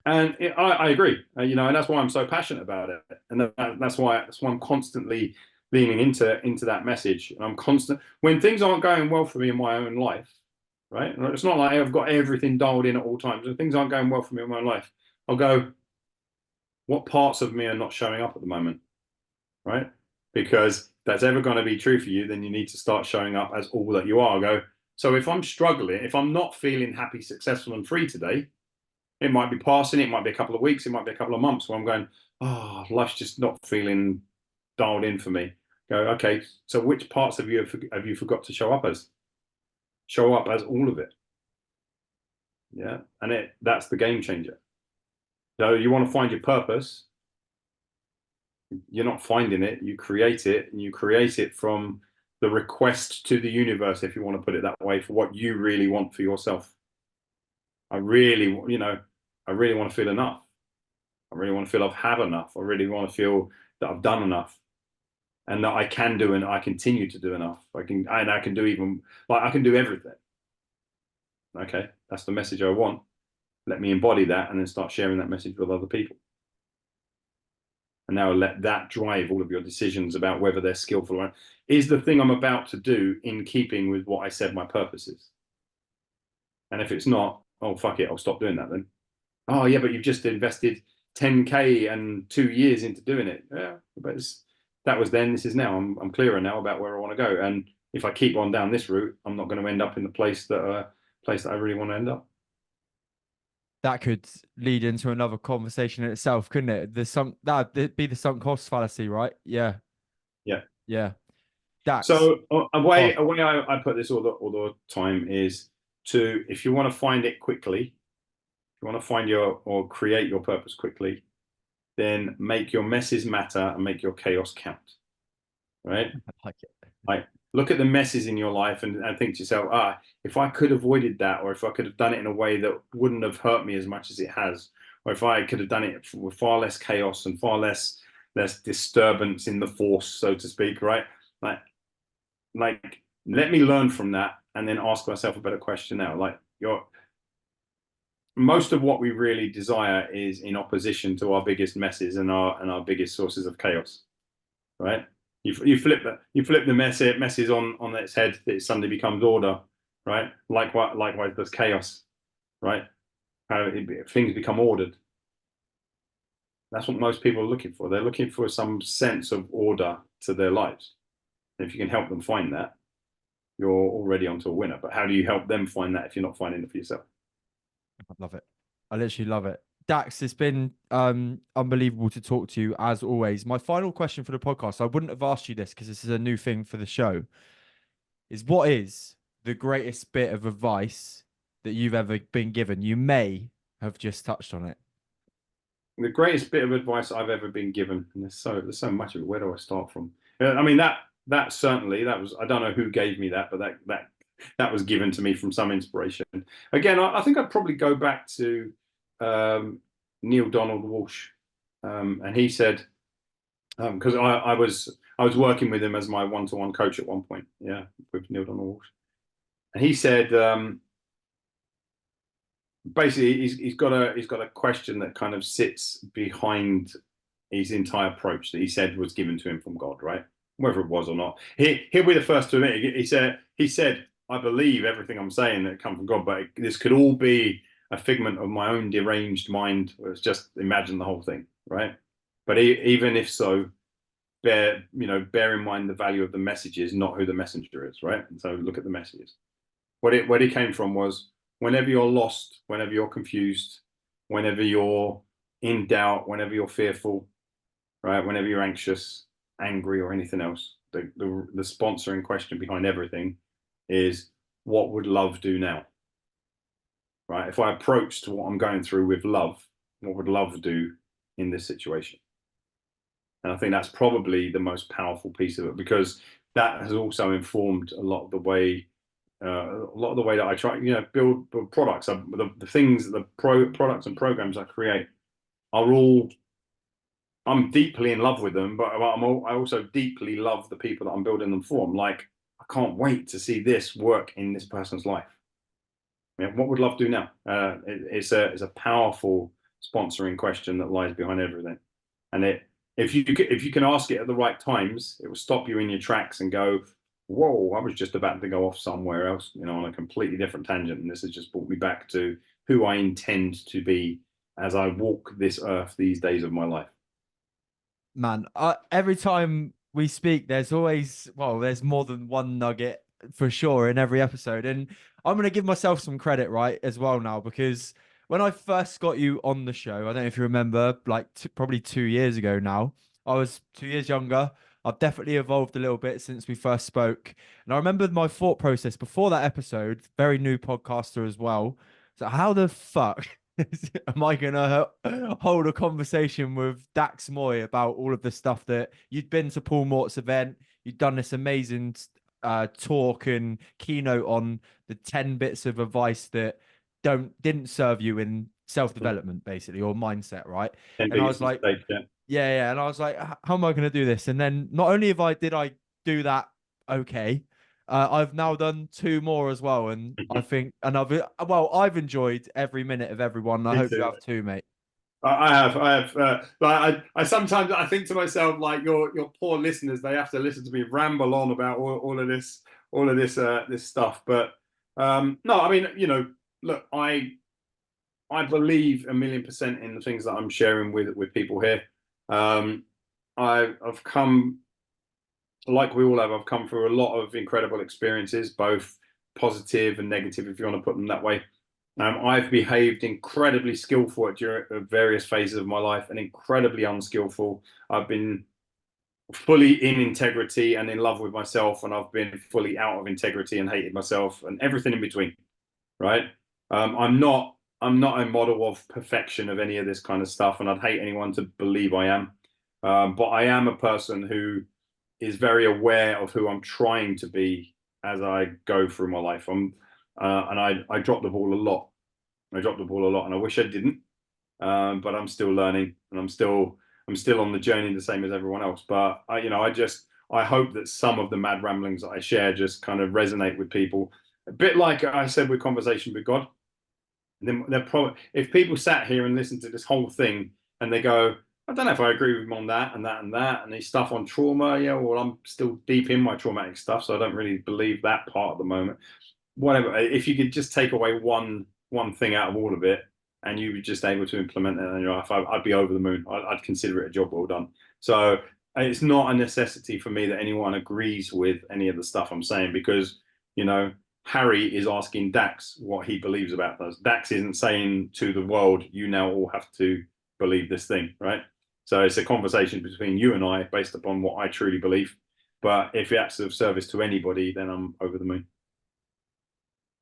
And I agree, and that's why I'm so passionate about it, and that's why I'm constantly leaning into that message. And I'm constant when things aren't going well for me in my own life, right? It's not like I've got everything dialed in at all times. When things aren't going well for me in my life, I'll go, what parts of me are not showing up at the moment, right? Because if that's ever going to be true for you, then you need to start showing up as all that you are. I'll go, So if I'm struggling, if I'm not feeling happy, successful, and free today, it might be passing, it might be a couple of weeks, it might be a couple of months where I'm going, oh, life's just not feeling dialed in for me. Go, okay, so which parts of you have you forgot to show up as? Show up as all of it. Yeah. And that's the game changer. So you want to find your purpose, you're not finding it, you create it, and you create it from the request to the universe, if you want to put it that way, for what you really want for yourself. I really want to feel enough. I really want to feel I've had enough. I really want to feel that I've done enough, and that I can do, and I continue to do enough. I can do even, like, I can do everything. Okay, that's the message I want. Let me embody that, and then start sharing that message with other people. And now let that drive all of your decisions about whether they're skillful or not. Is the thing I'm about to do in keeping with what I said my purpose is? And if it's not, oh, fuck it, I'll stop doing that then. Oh, yeah, but you've just invested 10K and 2 years into doing it. Yeah, but that was then, this is now. I'm clearer now about where I want to go. And if I keep on down this route, I'm not going to end up in the place that I really want to end up. That could lead into another conversation in itself, couldn't it? That'd be the sunk cost fallacy, right? Yeah. Yeah. Yeah. Dax. So a way I put this all the time is to, if you want to find it quickly, if you want to find or create your purpose quickly, then make your messes matter and make your chaos count. Right? I like it. Like, look at the messes in your life and think to yourself, if I could have avoided that, or if I could have done it in a way that wouldn't have hurt me as much as it has, or if I could have done it with far less chaos and far less disturbance in the force, so to speak, right? Like, let me learn from that and then ask myself a better question now. Like, most of what we really desire is in opposition to our biggest messes and our biggest sources of chaos, right? You flip the messes on its head, that it suddenly becomes order, right? Likewise, there's chaos, right? Things become ordered. That's what most people are looking for. They're looking for some sense of order to their lives. And if you can help them find that, you're already onto a winner. But how do you help them find that if you're not finding it for yourself? I love it. I literally love it. Dax, it's been unbelievable to talk to you as always. My final question for the podcast, I wouldn't have asked you this because this is a new thing for the show, is what is the greatest bit of advice that you've ever been given? You may have just touched on it. The greatest bit of advice I've ever been given, and there's so much of it. Where do I start from? I mean, that certainly, that was, I don't know who gave me that, but that was given to me from some inspiration. Again, I think I'd probably go back to Neil Donald Walsh, and he said, because I was working with him as my one-to-one coach at one point, yeah, with Neil Donald Walsh, and he said, basically, he's got a question that kind of sits behind his entire approach that he said was given to him from God, right? Whether it was or not, he'll be the first to admit. He said, I believe everything I'm saying that come from God, but this could all be a figment of my own deranged mind. Where it's just imagine the whole thing, right? But even if so, bear in mind the value of the messages, not who the messenger is, right? And so look at the messages. Where it came from was, whenever you're lost, whenever you're confused, whenever you're in doubt, whenever you're fearful, right? Whenever you're anxious, angry, or anything else, the sponsoring question behind everything is, what would love do now? Right? If I approached what I'm going through with love, what would love do in this situation? And I think that's probably the most powerful piece of it, because that has also informed a lot of the way that I try, build products. The things, products and programs I create are all, I'm deeply in love with them, but I also deeply love the people that I'm building them for. I'm like, I can't wait to see this work in this person's life. What would love do now? It's a powerful sponsoring question that lies behind everything, and if you can ask it at the right times, it will stop you in your tracks and go, whoa, I was just about to go off somewhere else, on a completely different tangent, and this has just brought me back to who I intend to be as I walk this earth these days of my life. Man, every time we speak, there's more than one nugget for sure in every episode. And I'm going to give myself some credit, right, as well now, because when I first got you on the show, I don't know if you remember, like probably 2 years ago now, I was 2 years younger. I've definitely evolved a little bit since we first spoke. And I remember my thought process before that episode, very new podcaster as well. So, how the fuck am I going to hold a conversation with Dax Moy about all of the stuff that you'd been to Paul Mort's event? You'd done this amazing talk and keynote on the 10 bits of advice that didn't serve you in self-development, basically, or mindset, right? And And I was biggest like, mistake, yeah. yeah. And I was like, how am I going to do this? And then not only did I do that okay, I've now done two more as well. And I think, and I've enjoyed every minute of every one. I Me hope you too. have too, mate. I have. Like I sometimes I think to myself, like your poor listeners, they have to listen to me ramble on about all of this stuff. But no, I mean, look, I believe 1,000,000% in the things that I'm sharing with people here. Um, I've come, like we all have, I've come through a lot of incredible experiences, both positive and negative, if you want to put them that way. I've behaved incredibly skillful during various phases of my life and incredibly unskillful. I've been fully in integrity and in love with myself, and I've been fully out of integrity and hated myself and everything in between. Right? I'm not a model of perfection of any of this kind of stuff, and I'd hate anyone to believe I am. But I am a person who is very aware of who I'm trying to be as I go through my life. And I drop the ball a lot. I dropped the ball a lot, and I wish I didn't. But I'm still learning, and I'm still on the journey, the same as everyone else. But I hope that some of the mad ramblings that I share just kind of resonate with people. A bit like I said with Conversation with God. And then they're probably, if people sat here and listened to this whole thing and they go, I don't know if I agree with him on that and that and that, and his stuff on trauma. Yeah, well, I'm still deep in my traumatic stuff, so I don't really believe that part at the moment. Whatever. If you could just take away one thing out of all of it, and you were just able to implement it in your life, I'd be over the moon. I'd consider it a job well done. So it's not a necessity for me that anyone agrees with any of the stuff I'm saying, because you know Harry is asking Dax what he believes about us. Dax isn't saying to the world, you now all have to believe this thing, right? So it's a conversation between you and I based upon what I truly believe. But if it's of service to anybody, then I'm over the moon.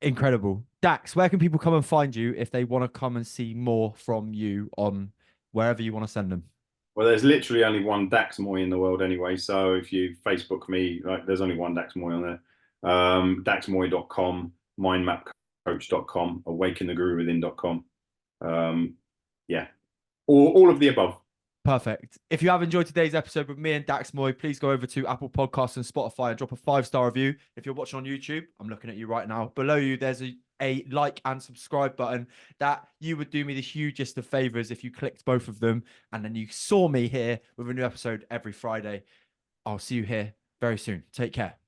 Incredible. Dax, where can people come and find you if they want to come and see more from you on wherever you want to send them? Well, there's literally only one Dax Moy in the world anyway. So if you Facebook me, like there's only one Dax Moy on there. DaxMoy.com, mindmapcoach.com, awakentheguruvithin.com. Yeah, all of the above. Perfect. If you have enjoyed today's episode with me and Dax Moy, please go over to Apple Podcasts and Spotify and drop a 5-star review. If you're watching on YouTube, I'm looking at you right now. Below you, there's a like and subscribe button that you would do me the hugest of favors if you clicked both of them and then you saw me here with a new episode every Friday. I'll see you here very soon. Take care.